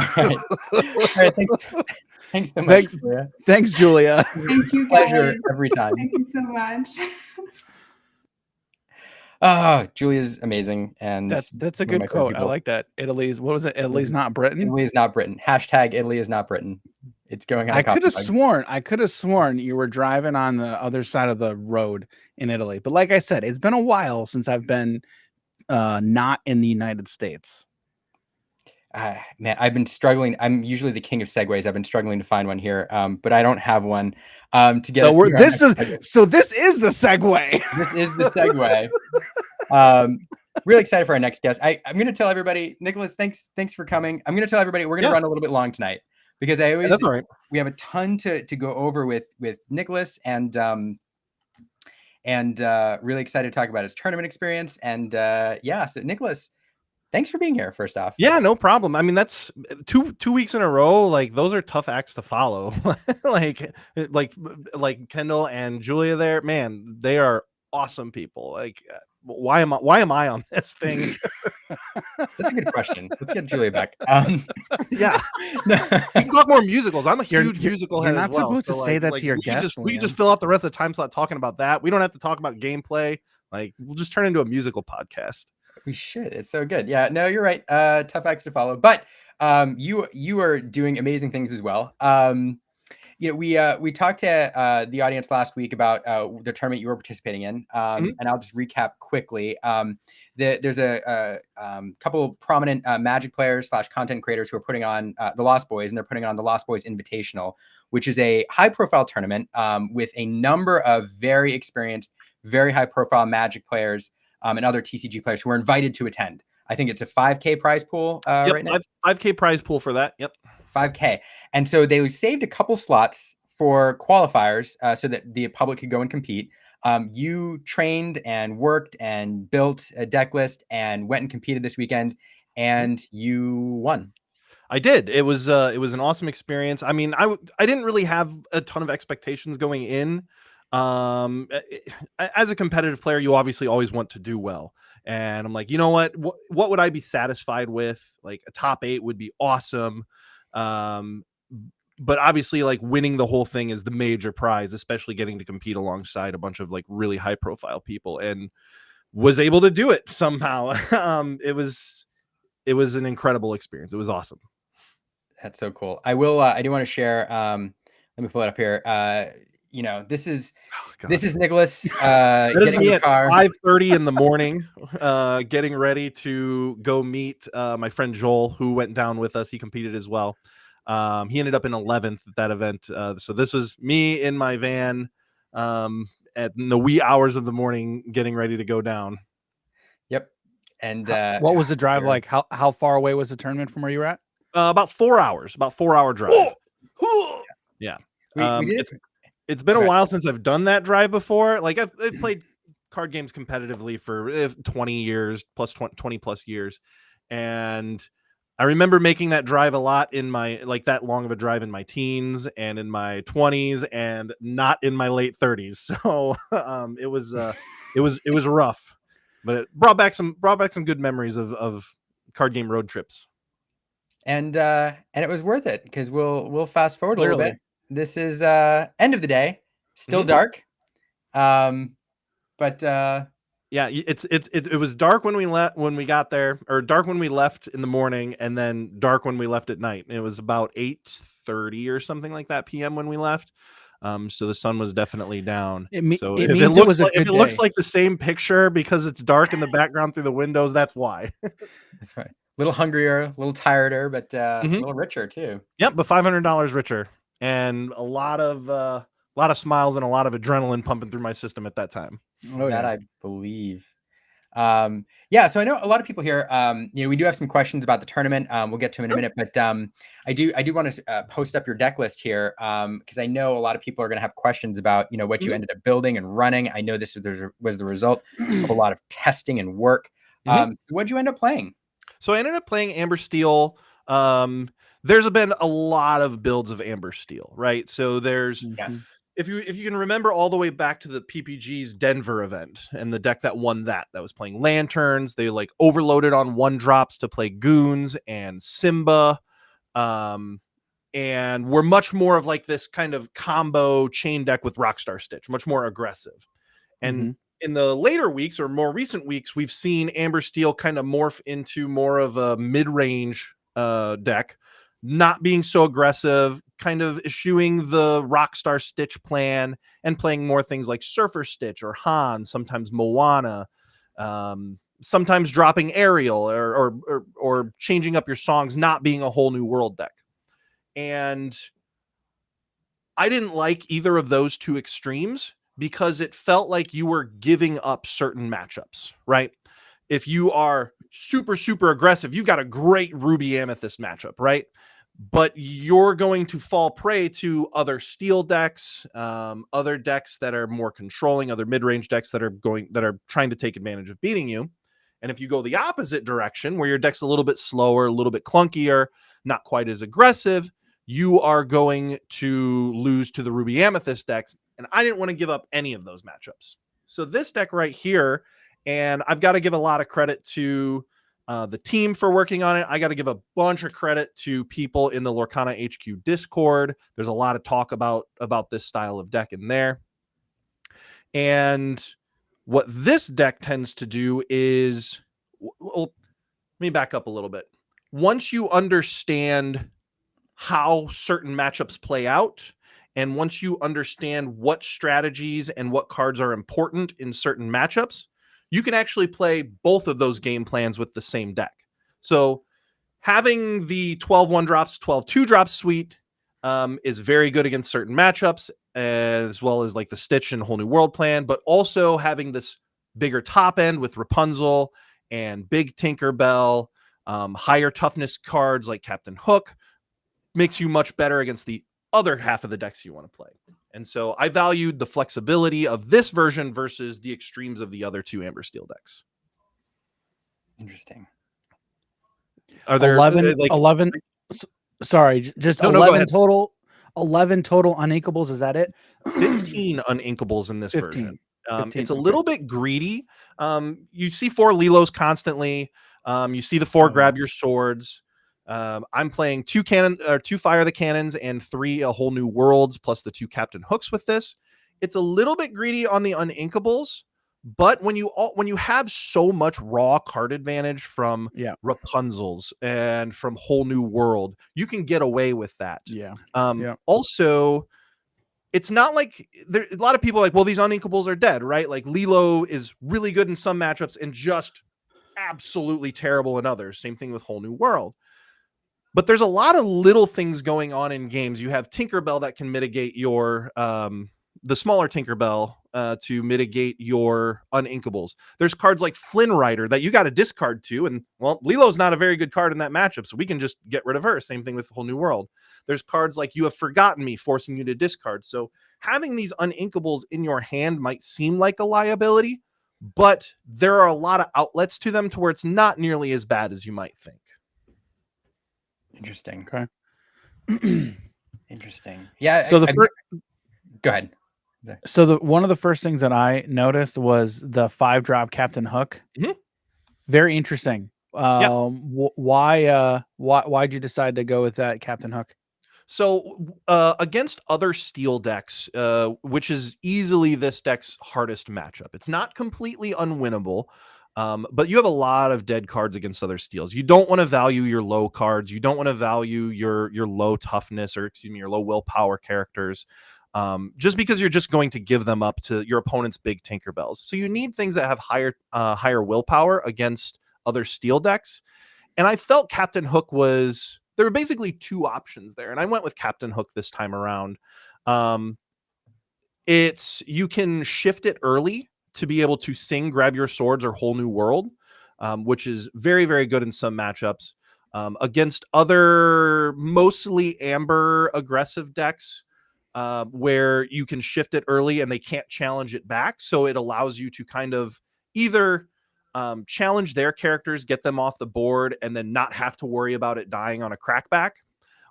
right. Thanks so much, Julia. Thanks, Julia. Thank you, guys. Pleasure every time. Thank you so much. Julia's amazing, and that's a good quote. I like that. Italy's not Britain. Italy is not Britain. Hashtag Italy is not Britain. It's going on. I could have sworn you were driving on the other side of the road in Italy. But like I said, it's been a while since I've been not in the United States. Man, I've been struggling. I'm usually the king of segues. I've been struggling to find one here, but I don't have one to get. So this is the segue. This is the segue. Really excited for our next guest. I'm going to tell everybody, Nicholas, thanks for coming. I'm going to tell everybody we're going to run a little bit long tonight because that's all right. We have a ton to go over with Nicholas, and really excited to talk about his tournament experience. And so Nicholas, thanks for being here. First off, yeah, no problem. I mean, that's two weeks in a row. Like, those are tough acts to follow. like Kendall and Julia there, man, they are awesome people. Like, why am I on this thing? That's a good question. Let's get Julia back. Yeah, we can talk more musicals. I'm a huge musical head. You're not supposed to say that to your guests. We can just fill out the rest of the time slot talking about that. We don't have to talk about gameplay. Like, we'll just turn into a musical podcast. We should. It's so good. Yeah, no, you're right. Tough acts to follow, but you are doing amazing things as well. We talked to the audience last week about the tournament you were participating in, and I'll just recap quickly. There's a couple prominent Magic players / content creators who are putting on the Lost Boys, and they're putting on the Lost Boys Invitational, which is a high-profile tournament with a number of very experienced, very high-profile Magic players and other TCG players who are invited to attend. I think it's a 5K prize pool right now. 5K prize pool for that. Yep. 5K. And so they saved a couple slots for qualifiers so that the public could go and compete. You trained and worked and built a deck list and went and competed this weekend, and you won. I did. It was an awesome experience. I mean, I didn't really have a ton of expectations going in. As a competitive player, you obviously always want to do well. And I'm like, you know what would I be satisfied with? Like a top 8 would be awesome. But obviously like winning the whole thing is the major prize, especially getting to compete alongside a bunch of like really high profile people, and was able to do it somehow. It was an incredible experience. It was awesome. That's so cool. I do want to share, let me pull it up here. This is Nicholas that is me at car. 5:30 in the morning, getting ready to go meet my friend Joel, who went down with us. He competed as well. He ended up in 11th at that event. So this was me in my van at the wee hours of the morning, getting ready to go down. Yep. And what was the drive like? How far away was the tournament from where you were at? About 4 hours. About 4-hour drive. Yeah. It's been a while since I've done that drive before. Like I've played card games competitively for 20 years plus 20 plus years, and I remember making that drive a lot in my that long of a drive in my teens and in my 20s, and not in my late 30s. So it was rough, but it brought back some good memories of card game road trips. And it was worth it, because we'll fast forward a little bit. This is end of the day, still dark. But yeah, it was dark when we got there, or dark when we left in the morning, and then dark when we left at night. It was about 8:30 or something like that PM when we left. So the sun was definitely down. If it looks like the same picture because it's dark in the background through the windows, that's why. That's right. A little hungrier, a little tireder, but a little richer too. Yep, but $500 richer, and a lot of smiles and a lot of adrenaline pumping through my system at that time. I believe. So I know a lot of people here, we do have some questions about the tournament. We'll get to in a minute, but I do want to post up your deck list here, because I know a lot of people are going to have questions about what you ended up building and running. I know this was the result of a lot of testing and work. What'd you end up playing? So I ended up playing Amber Steel. There's been a lot of builds of Amber Steel, right? So there's if you can remember all the way back to the PPG's Denver event and the deck that won that was playing Lanterns. They overloaded on 1-drops to play Goons and Simba, and we're much more of this kind of combo chain deck with Rockstar Stitch, much more aggressive. And in the later weeks, or more recent weeks, we've seen Amber Steel kind of morph into more of a mid-range deck, not being so aggressive, kind of eschewing the Rockstar Stitch plan and playing more things like Surfer Stitch or Han, sometimes Moana, sometimes dropping Ariel or changing up your songs, not being a whole new world deck. And I didn't like either of those two extremes, because it felt like you were giving up certain matchups, right? If you are super, super aggressive, you've got a great Ruby Amethyst matchup, right? But you're going to fall prey to other steel decks, other decks that are more controlling, other mid-range decks that are trying to take advantage of beating you. And if you go the opposite direction, where your deck's a little bit slower, a little bit clunkier, not quite as aggressive, you are going to lose to the Ruby Amethyst decks. And I didn't want to give up any of those matchups. So this deck right here, and I've got to give a lot of credit to the team for working on it. I got to give a bunch of credit to people in the Lorcana HQ Discord. There's a lot of talk about this style of deck in there. And what this deck tends to do is, let me back up a little bit. Once you understand how certain matchups play out, and once you understand what strategies and what cards are important in certain matchups, you can actually play both of those game plans with the same deck. So having the 12 1-drops, 12 2-drops suite is very good against certain matchups, as well as the Stitch and Whole New World plan, but also having this bigger top end with Rapunzel and Big Tinkerbell, higher toughness cards like Captain Hook, makes you much better against the other half of the decks you want to play. And so I valued the flexibility of this version versus the extremes of the other two Amber Steel decks. Interesting. Are there 11 Sorry, just No, go 11 ahead. total. 11 total uninkables. Is that it? 15 uninkables in this 15. version. 15, It's a okay. little bit greedy. You see 4 Lilos constantly. You see the 4 grab your swords. I'm playing 2 fire the cannons and 3 a whole new worlds plus the 2 captain hooks with this. It's a little bit greedy on the uninkables, but when you have so much raw card advantage from Rapunzel's and from whole new world, you can get away with that. Also, it's not like a lot of people are like, well, these uninkables are dead, right? Like Lilo is really good in some matchups and just absolutely terrible in others. Same thing with whole new world. But there's a lot of little things going on in games. You have Tinkerbell that can mitigate your the smaller Tinkerbell to mitigate your uninkables. There's cards like Flynn Rider that you got to discard to, and well, Lilo's not a very good card in that matchup, so we can just get rid of her. Same thing with Whole New World. There's cards like You Have Forgotten Me, forcing you to discard. So having these uninkables in your hand might seem like a liability, but there are a lot of outlets to them to where it's not nearly as bad as you might think. Interesting. Okay. Interesting. Yeah. So go ahead. So one of the first things that I noticed was the 5-drop Captain Hook. Mm-hmm. Very interesting. Why'd you decide to go with that Captain Hook? So against other steel decks, which is easily this deck's hardest matchup, it's not completely unwinnable. But you have a lot of dead cards against other steels. You don't want to value your low cards. You don't want to value your low toughness or your low willpower characters. Just because you're just going to give them up to your opponent's big Tinkerbells. So you need things that have higher willpower against other steel decks. And I felt Captain Hook there were basically 2 options there. And I went with Captain Hook this time around. You can shift it early to be able to sing Grab Your Swords or Whole New World, which is very, very good in some matchups. Against other mostly amber aggressive decks, where you can shift it early and they can't challenge it back. So it allows you to kind of either challenge their characters, get them off the board, and then not have to worry about it dying on a crackback.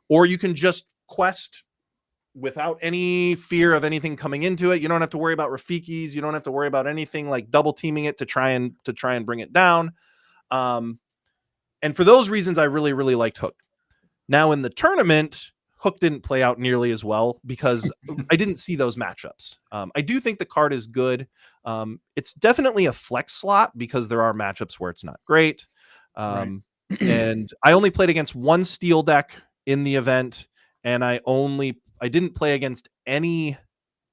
Or you can just quest without any fear of anything coming into it. You don't have to worry about Rafikis. You don't have to worry about anything like double teaming it to try and bring it down. And for those reasons, I really, really liked Hook. Now in the tournament, Hook didn't play out nearly as well because I didn't see those matchups. I do think the card is good. It's definitely a flex slot because there are matchups where it's not great. And I only played against 1 steel deck in the event, and I didn't play against any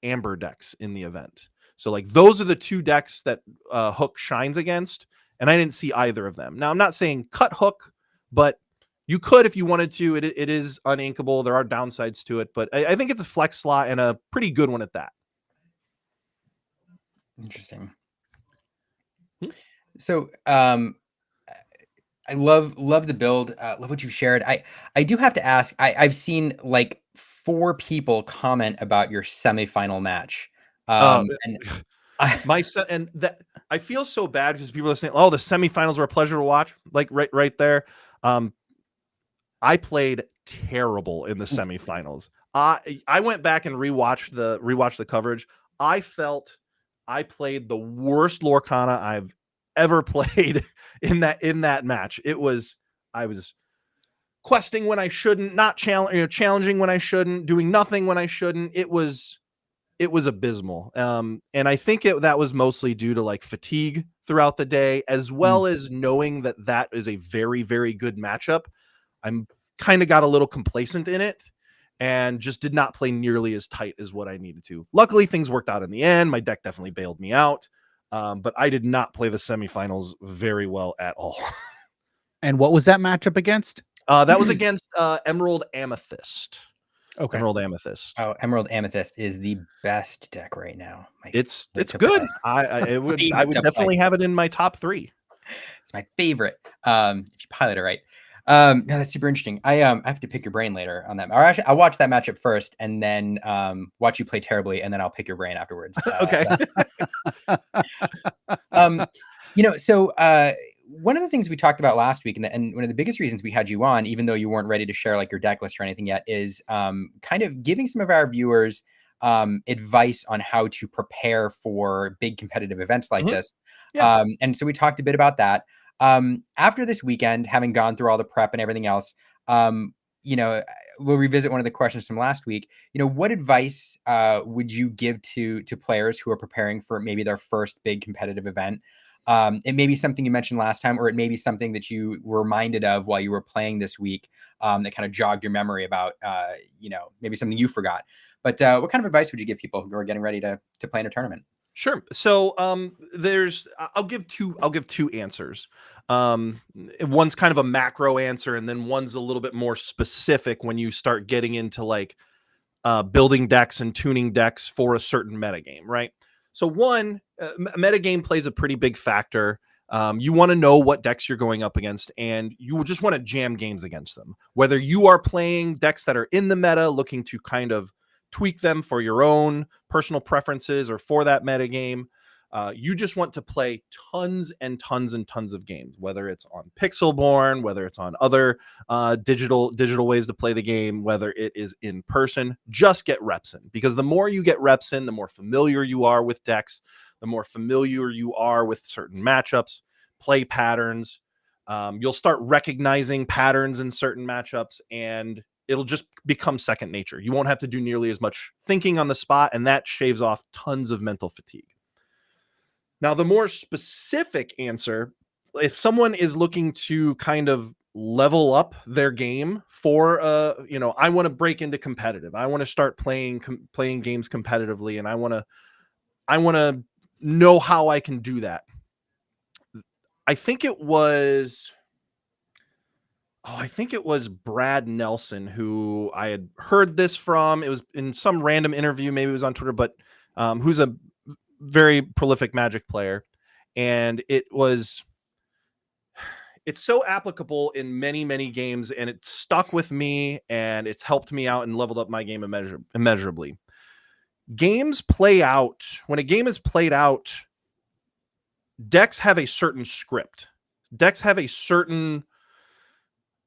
amber decks in the event. So like those are the 2 decks that Hook shines against, and I didn't see either of them. Now I'm not saying cut Hook, but you could if you wanted to. It is uninkable. There are downsides to it, but I think it's a flex slot and a pretty good one at that. Interesting. So I love the build. Love what you've shared. I do have to ask. I've seen like 4 people comment about your semifinal match. I feel so bad because people are saying, "Oh, the semifinals were a pleasure to watch." Like right there. I played terrible in the semifinals. I went back and rewatched the coverage. I felt I played the worst Lorcana I've ever played in that match. I was questing when I shouldn't, not challenging when I shouldn't, doing nothing when I shouldn't. It was abysmal. And I think that was mostly due to like fatigue throughout the day, as well as knowing that is a very, very good matchup. I'm kind of got a little complacent in it and just did not play nearly as tight as what I needed to. Luckily, things worked out in the end. My deck definitely bailed me out. But I did not play the semifinals very well at all. And what was that matchup against? That was against Emerald Amethyst. Okay. Emerald Amethyst. Oh, Emerald Amethyst is the best deck right now. It's good. I would definitely have it in my top 3. It's my favorite. If you pilot it right. No, that's super interesting. I have to pick your brain later on that. Or actually, I'll watch that matchup first, and then watch you play terribly, and then I'll pick your brain afterwards. Okay. So one of the things we talked about last week, and one of the biggest reasons we had you on, even though you weren't ready to share like your deck list or anything yet, is kind of giving some of our viewers advice on how to prepare for big competitive events like this. Yeah. And so we talked a bit about that. After this weekend, having gone through all the prep and everything else, you know, we'll revisit one of the questions from last week. You know, what advice would you give to players who are preparing for maybe their first big competitive event? It may be something you mentioned last time, or it may be something that you were reminded of while you were playing this week that kind of jogged your memory about, you know, maybe something you forgot. But what kind of advice would you give people who are getting ready to play in a tournament? Sure. So I'll give two answers. One's kind of a macro answer, and then one's a little bit more specific when you start getting into like building decks and tuning decks for a certain metagame, right? So one, metagame plays a pretty big factor. You want to know what decks you're going up against, and you just want to jam games against them. Whether you are playing decks that are in the meta, looking to kind of tweak them for your own personal preferences or for that meta game. You just want to play tons and tons and tons of games, whether it's on Pixelborn, whether it's on other digital ways to play the game, whether it is in person. Just get reps in, because the more you get reps in, the more familiar you are with decks, the more familiar you are with certain matchups, play patterns. You'll start recognizing patterns in certain matchups, and it'll just become second nature. You won't have to do nearly as much thinking on the spot, and that shaves off tons of mental fatigue. Now, the more specific answer, if someone is looking to kind of level up their game for, you know, I want to break into competitive, I want to start playing games competitively, and I want to know how I can do that. I think it was Brad Nelson who I had heard this from. It was in some random interview, maybe it was on Twitter, but who's a very prolific Magic player. And it's so applicable in many, many games, and it stuck with me, and it's helped me out and leveled up my game immeasurably. Games play out. When a game is played out, decks have a certain script. Decks have a certain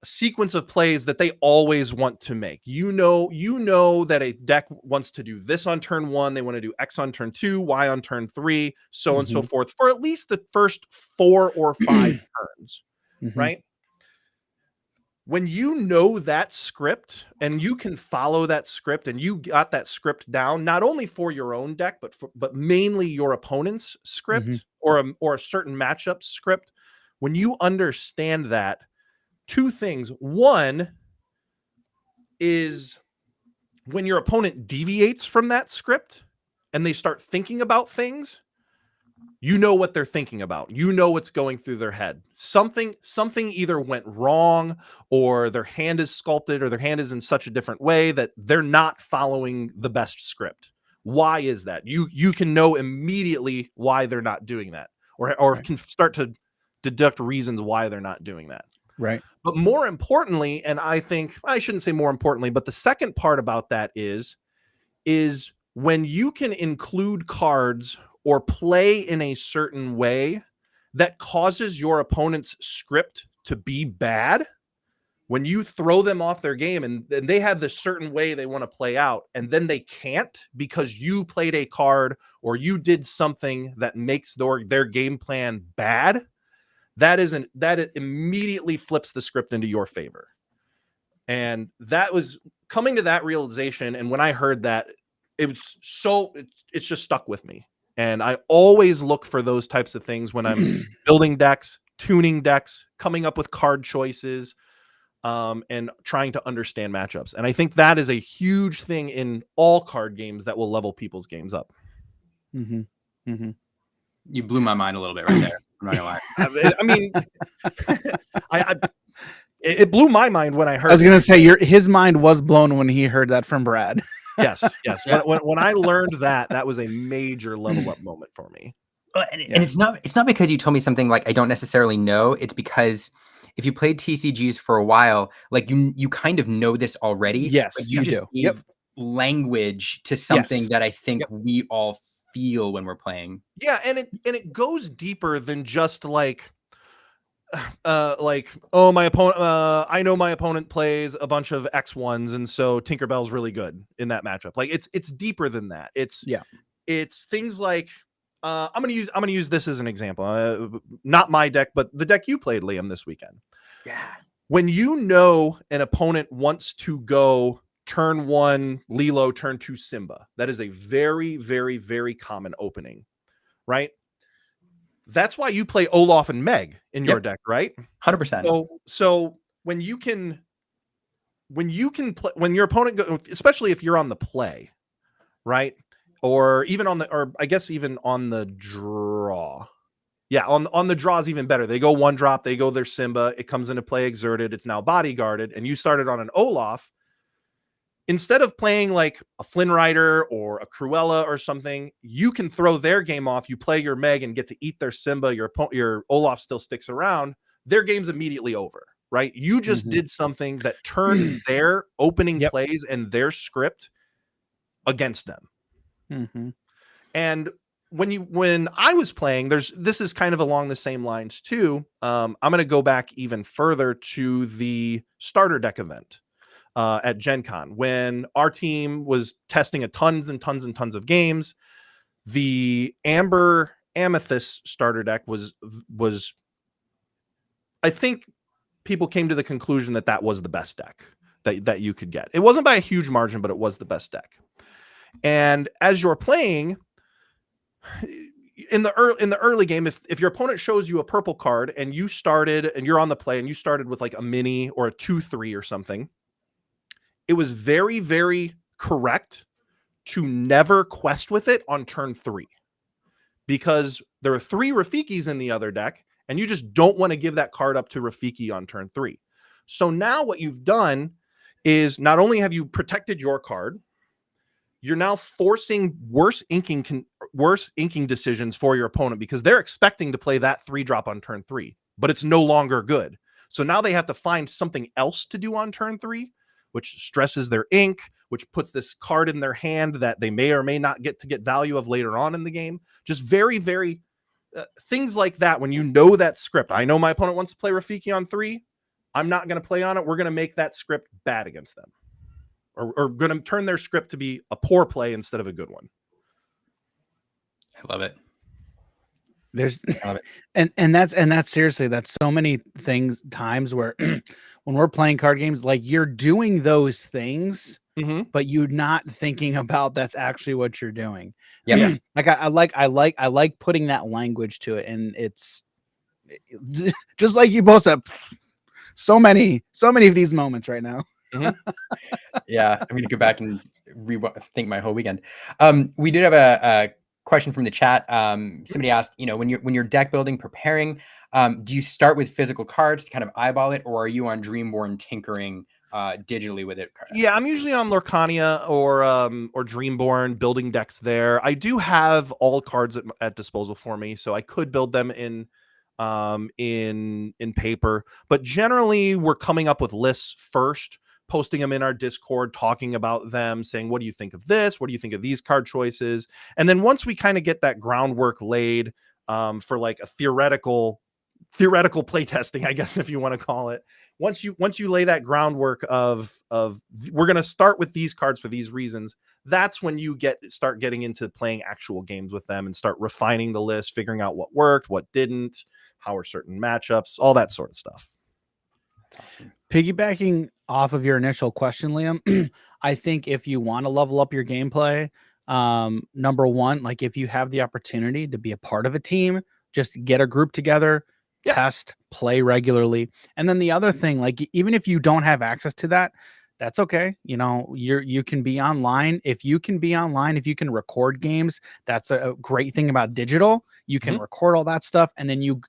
sequence of plays that they always want to make. You know that a deck wants to do this on turn 1, they want to do X on turn 2, Y on turn 3, so on and so forth, for at least the first 4 or 5 turns, right? When you know that script and you can follow that script, and you got that script down, not only for your own deck, but mainly your opponent's script or a certain matchup script, when you understand that, two things. One is when your opponent deviates from that script and they start thinking about things, you know what they're thinking about. You know what's going through their head. Something either went wrong, or their hand is sculpted, or their hand is in such a different way that they're not following the best script. Why is that? You can know immediately why they're not doing that, or can start to deduct reasons why they're not doing that. Right. But more importantly, and I think I shouldn't say more importantly, but the second part about that is when you can include cards or play in a certain way that causes your opponent's script to be bad, when you throw them off their game and they have this certain way they want to play out, and then they can't because you played a card or you did something that makes their game plan bad, that it immediately flips the script into your favor. And that was coming to that realization. And when I heard that, it's just stuck with me. And I always look for those types of things when I'm building decks, tuning decks, coming up with card choices, and trying to understand matchups. And I think that is a huge thing in all card games that will level people's games up. You blew my mind a little bit right there. I'm not gonna lie. I mean, it blew my mind when I heard. I was going to say his mind was blown when he heard that from Brad. Yes. Yeah. When I learned that was a major level up moment for me. And it's not because you told me something like I don't necessarily know. It's because if you played TCGs for a while, like you kind of know this already. Yes, but you just gave language to something that I think we all feel when we're playing. Yeah, and it goes deeper than just like like, oh, my opponent, I know my opponent plays a bunch of X1s, and so Tinkerbell's really good in that matchup. Like, it's deeper than that. It's things like, I'm gonna use this as an example. Not my deck, but the deck you played, Liam, this weekend. Yeah. When you know an opponent wants to go turn 1 Lilo, turn 2 Simba, that is a very, very, very common opening, right? That's why you play Olaf and Meg in your deck, right? 100%. So when you can play, when your opponent go, especially if you're on the play, right? Or even on the, or I guess even on the draw. Yeah, on the draw is even better. They go 1 drop, they go their Simba, it comes into play exerted, it's now bodyguarded, and you started on an Olaf. Instead of playing like a Flynn Rider or a Cruella or something, you can throw their game off. You play your Meg and get to eat their Simba. Your Olaf still sticks around. Their game's immediately over, right? You just did something that turned their opening plays and their script against them. And when I was playing, this is kind of along the same lines too. I'm going to go back even further to the starter deck event at Gen Con, when our team was testing tons and tons and tons of games. The Amber Amethyst starter deck was I think people came to the conclusion that was the best deck that you could get. It wasn't by a huge margin, but it was the best deck. And as you're playing in the early game, if your opponent shows you a purple card and you started and you're on the play and you started with like a mini or a 2/3 or something, it was very, very correct to never quest with it on turn 3, because there are 3 Rafikis in the other deck and you just don't want to give that card up to Rafiki on turn 3. So now what you've done is not only have you protected your card, you're now forcing worse inking decisions for your opponent, because they're expecting to play that 3-drop on turn 3, but it's no longer good. So now they have to find something else to do on turn 3, which stresses their ink, which puts this card in their hand that they may or may not get value of later on in the game. Just very, very things like that. When you know that script, I know my opponent wants to play Rafiki on 3. I'm not going to play on it. We're going to make that script bad against them, or going to turn their script to be a poor play instead of a good one. I love it. I love it. And that's seriously, that's so many times where when we're playing card games, like, you're doing those things, but you're not thinking about that's actually what you're doing. Yeah. Like I like putting that language to it, and it's just like you both said, so many of these moments right now. Yeah, I'm gonna go back and think my whole weekend. We did have a question from the chat. Somebody asked, when you're deck building, preparing, do you start with physical cards to kind of eyeball it, or are you on Dreamborn tinkering digitally with it? Yeah, I'm usually on Lorcana or Dreamborn building decks there. I do have all cards at disposal for me, so I could build them in paper, but generally we're coming up with lists first, posting them in our Discord, talking about them, saying, what do you think of this? What do you think of these card choices? And then once we kind of get that groundwork laid for like a theoretical playtesting, I guess, if you want to call it, once you lay that groundwork of we're going to start with these cards for these reasons, that's when you start getting into playing actual games with them and start refining the list, figuring out what worked, what didn't, how are certain matchups, all that sort of stuff. That's awesome. Piggybacking off of your initial question, Liam, I think if you want to level up your gameplay, number one, like, if you have the opportunity to be a part of a team, just get a group together, test, play regularly. And then the other thing, like, even if you don't have access to that, that's okay. You can be online. If you can be online, if you can record games, that's a great thing about digital. You can record all that stuff, and then you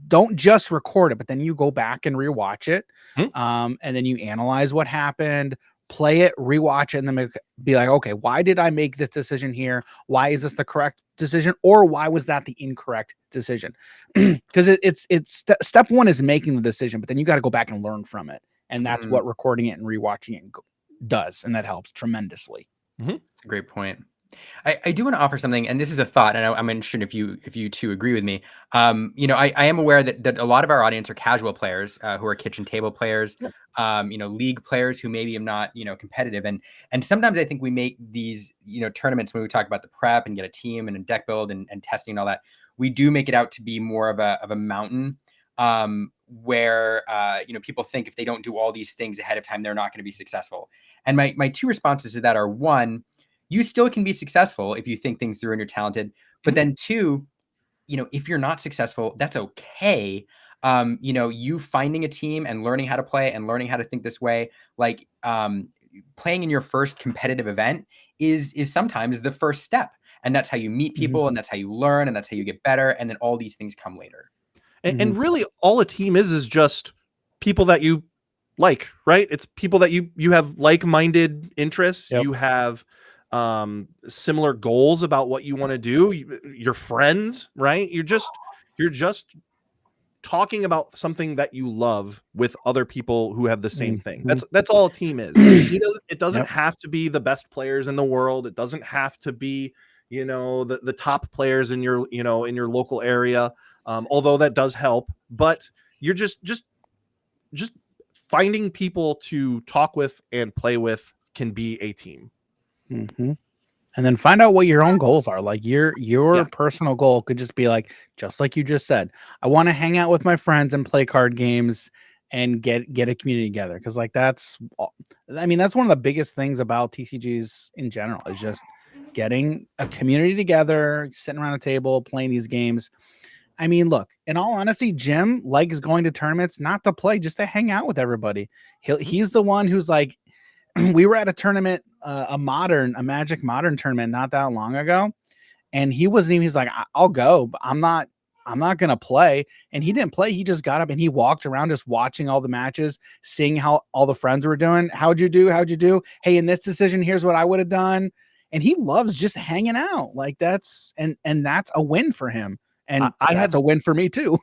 don't just record it, but then you go back and rewatch it. And then you analyze what happened, play it, rewatch it, and then be like, okay, why did I make this decision here? Why is this the correct decision? Or why was that the incorrect decision? Because it's step one is making the decision, but then you got to go back and learn from it. And that's what recording it and rewatching it does. And that helps tremendously. It's a great point. I do want to offer something, and this is a thought, and I'm interested if you two agree with me. I am aware that a lot of our audience are casual players who are kitchen table players, league players who maybe are not competitive, and sometimes I think we make these tournaments when we talk about the prep and get a team and a deck build and testing and all that. We do make it out to be more of a mountain where people think if they don't do all these things ahead of time, they're not going to be successful. And my two responses to that are, one, you still can be successful if you think things through and you're talented. But then two, if you're not successful, that's okay. You finding a team and learning how to play and learning how to think this way, like playing in your first competitive event is sometimes the first step. And that's how you meet people, and that's how you learn, and that's how you get better. And then all these things come later. And really all a team is just people that you like, right? It's people that you have like-minded interests. Yep. You have similar goals about what you want to do. You're friends, right? You're just talking about something that you love with other people who have the same thing. That's all a team is. It doesn't have to be the best players in the world. It doesn't have to be the top players in your in your local area, although that does help. But you're just finding people to talk with and play with can be a team. And then find out what your own goals are. Like your personal goal could just be like, just like you just said, I want to hang out with my friends and play card games and get a community together. Cause like that's one of the biggest things about TCGs in general is just getting a community together, sitting around a table, playing these games. I mean, look, in all honesty, Jim likes going to tournaments, not to play, just to hang out with everybody. He's the one who's like, we were at a tournament, a Magic Modern tournament not that long ago. And he's like, I'll go, but I'm not going to play. And he didn't play. He just got up and he walked around just watching all the matches, seeing how all the friends were doing. How'd you do? Hey, in this decision, here's what I would have done. And he loves just hanging out. Like that's a win for him. And I had a win for me too.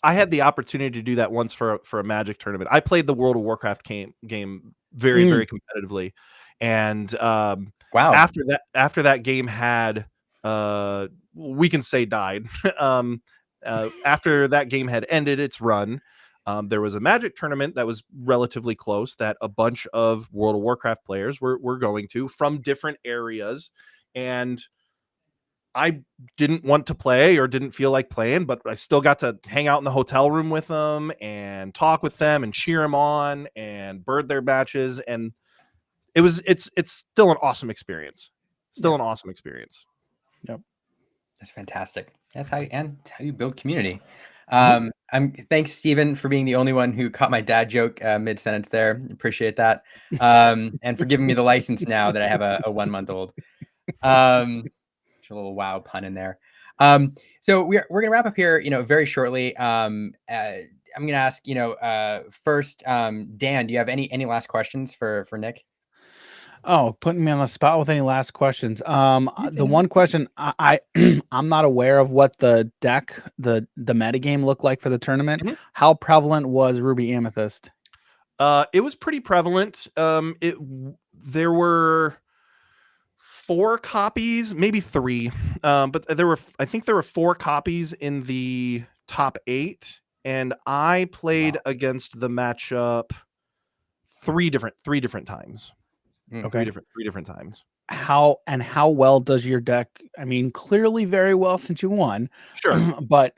I had the opportunity to do that once for a Magic tournament. I played the World of Warcraft game very, very competitively. And wow. After that game had we can say died. After that game had ended its run, there was a Magic tournament that was relatively close that a bunch of World of Warcraft players were going to from different areas. And I didn't want to play or didn't feel like playing, but I still got to hang out in the hotel room with them and talk with them and cheer them on and bird their matches. And it's still an awesome experience. An awesome experience. Yep. That's fantastic. That's how you build community. Thanks, Stephen, for being the only one who caught my dad joke mid-sentence there. Appreciate that. And for giving me the license now that I have a 1-month-old. A little wow pun in there. So we're gonna wrap up here, very shortly. I'm gonna ask, first, Dan, do you have any last questions for Nick? Oh, putting me on the spot with any last questions. The one question I'm not aware of what the deck, the metagame looked like for the tournament. How prevalent was Ruby Amethyst? It was pretty prevalent. There were 4 copies, maybe 3, but I think there were 4 copies in the top 8, and I played against the matchup 3 different times. Okay, 3 different times. How well does your deck? I mean, clearly very well since you won. Sure, but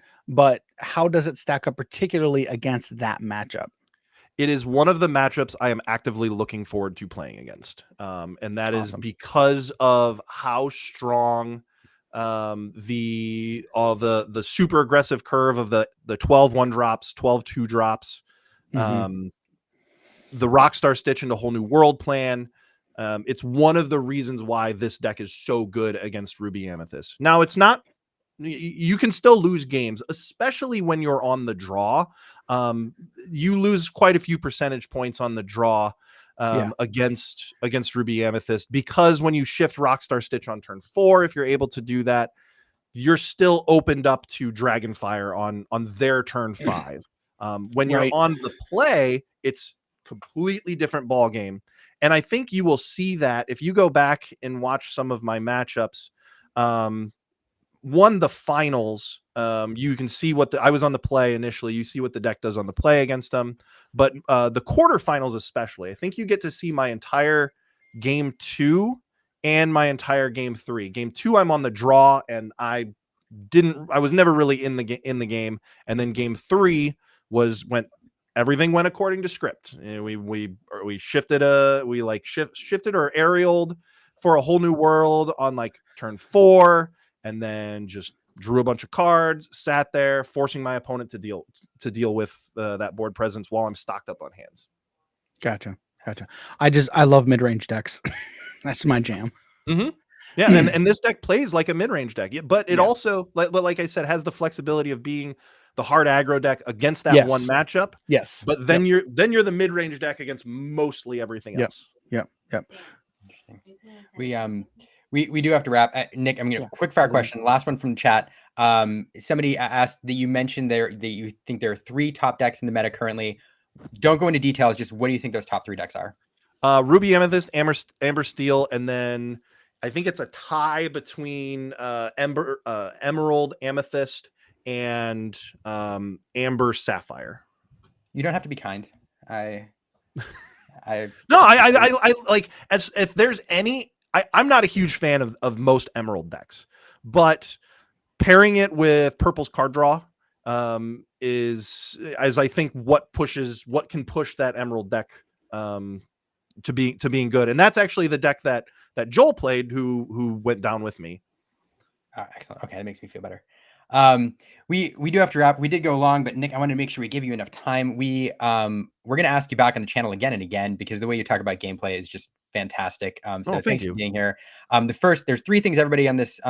how does it stack up, particularly against that matchup? It is one of the matchups I am actively looking forward to playing against. And that is because of how strong the super aggressive curve of the 12 1-drops, 12 2-drops, the Rockstar Stitch into Whole New World plan. It's one of the reasons why this deck is so good against Ruby Amethyst. Now, it's not, you can still lose games, especially when you're on the draw. You lose quite a few percentage points on the draw against Ruby Amethyst, because when you shift Rockstar Stitch on turn 4, if you're able to do that, you're still opened up to Dragonfire on their turn 5. When you're on the play, it's completely different ball game. And I think you will see that if you go back and watch some of my matchups. The finals, you can see what I was on the play initially. You see what the deck does on the play against them, but the quarterfinals especially, I think you get to see my entire game 2 and my entire game 3. Game 2, I'm on the draw, and I was never really in the game. And then game 3 everything went according to script. We shifted shifted or aerialed for a whole new world on like turn 4. And then just drew a bunch of cards, sat there, forcing my opponent to deal with that board presence while I'm stocked up on hands. Gotcha. I love mid-range decks. That's my jam. Mm-hmm. Yeah, and this deck plays like a mid-range deck, but it also, like I said, has the flexibility of being the hard aggro deck against that one matchup. Yes. But then you're the mid-range deck against mostly everything else. Yep. Interesting. We do have to wrap. Nick, I'm going to quick fire question. Last one from the chat. Somebody asked that you mentioned that you think there are 3 top decks in the meta currently. Don't go into details. Just what do you think those top 3 decks are? Ruby Amethyst, Amber Steel, and then I think it's a tie between Emerald Amethyst and Amber Sapphire. You don't have to be kind. I like, as if there's any. I'm not a huge fan of most Emerald decks, but pairing it with Purple's card draw is, as I think, what can push that Emerald deck to being good. And that's actually the deck that Joel played, who went down with me. Excellent. Okay, that makes me feel better. We do have to wrap. We did go long, but Nick, I wanted to make sure we give you enough time. We're going to ask you back on the channel again and again, because the way you talk about gameplay is just fantastic. So thanks for being here. There's 3 things everybody on this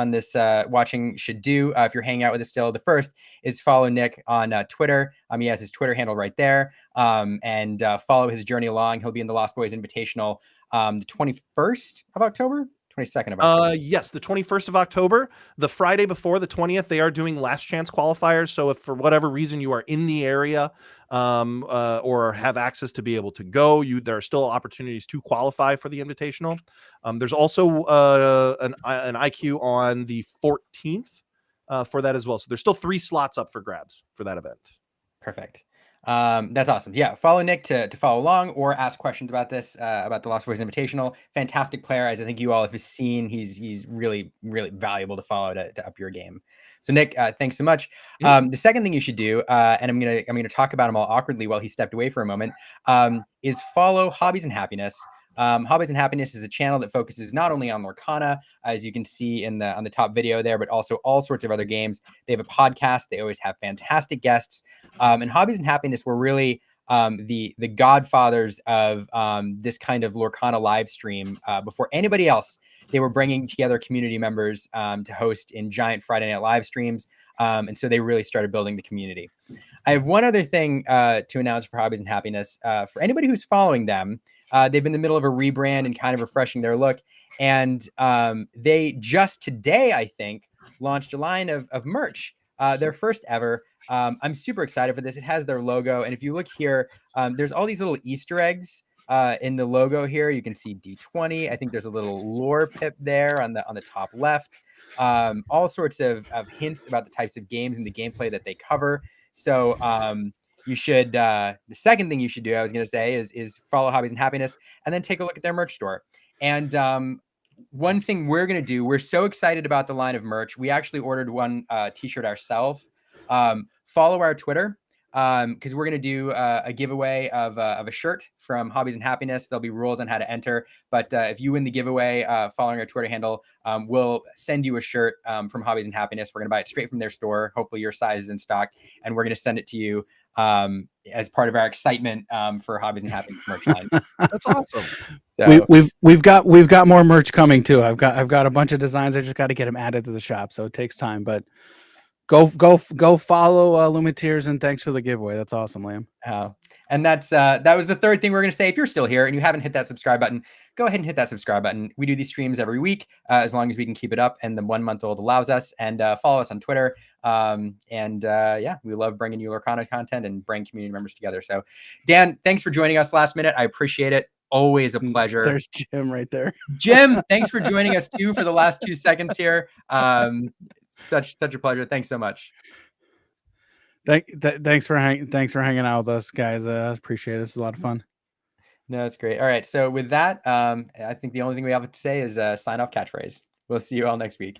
watching should do if you're hanging out with us still. The first is follow Nick on Twitter. He has his Twitter handle right there. And follow his journey along. He'll be in the Lost Boys Invitational the 21st of October. 22nd of October. Yes, the 21st of October, the Friday before the 20th, they are doing last chance qualifiers. So if for whatever reason you are in the area or have access to be able to go, there are still opportunities to qualify for the Invitational. There's also an IQ on the 14th for that as well. So there's still 3 slots up for grabs for that event. Perfect. That's awesome. Yeah, follow Nick to follow along or ask questions about this, about the Lost Boys Invitational. Fantastic player, as I think you all have seen. He's really, really valuable to follow to up your game. So Nick, thanks so much. The second thing you should do, and I'm gonna talk about him all awkwardly while he stepped away for a moment, is follow Hobbies and Happiness. Hobbies and Happiness is a channel that focuses not only on Lorcana, as you can see on the top video there, but also all sorts of other games. They have a podcast. They always have fantastic guests. And Hobbies and Happiness were really the godfathers of this kind of Lorcana live stream. Before anybody else, they were bringing together community members to host in giant Friday night live streams. And so they really started building the community. I have one other thing to announce for Hobbies and Happiness. For anybody who's following them, they've been in the middle of a rebrand and kind of refreshing their look. And they just today, I think, launched a line of merch, their first ever. I'm super excited for this. It has their logo. And if you look here, there's all these little Easter eggs in the logo here. You can see D20. I think there's a little lore pip there on the top left. All sorts of hints about the types of games and the gameplay that they cover. So you should, the second thing you should do, I was going to say, is follow Hobbies and Happiness and then take a look at their merch store. And one thing we're going to do, we're so excited about the line of merch. We actually ordered one t-shirt ourselves. Follow our Twitter because we're going to do a giveaway of a shirt from Hobbies and Happiness. There'll be rules on how to enter. But if you win the giveaway following our Twitter handle, we'll send you a shirt from Hobbies and Happiness. We're going to buy it straight from their store. Hopefully your size is in stock. And we're going to send it to you as part of our excitement for Hobbies and Happiness merch line. That's awesome. So we've got more merch coming too. I've got a bunch of designs. I just got to get them added to the shop, so it takes time. But go follow Lumineers, and thanks for the giveaway. That's awesome, Liam. And that was the third thing we're going to say. If you're still here and you haven't hit that subscribe button, go ahead and hit that subscribe button. We do these streams every week as long as we can keep it up and the 1 month old allows us. And follow us on Twitter. Yeah, we love bringing you Lorcana content and bring community members together. So Dan, thanks for joining us last minute. I appreciate it. always a pleasure. There's Jim right there. Jim, thanks for joining us too for the last 2 seconds here. Such a pleasure. Thanks so much. Thanks for hanging out with us, guys. Appreciate it. It's a lot of fun. No, it's great. All right. So with that, I think the only thing we have to say is sign off catchphrase. We'll see you all next week.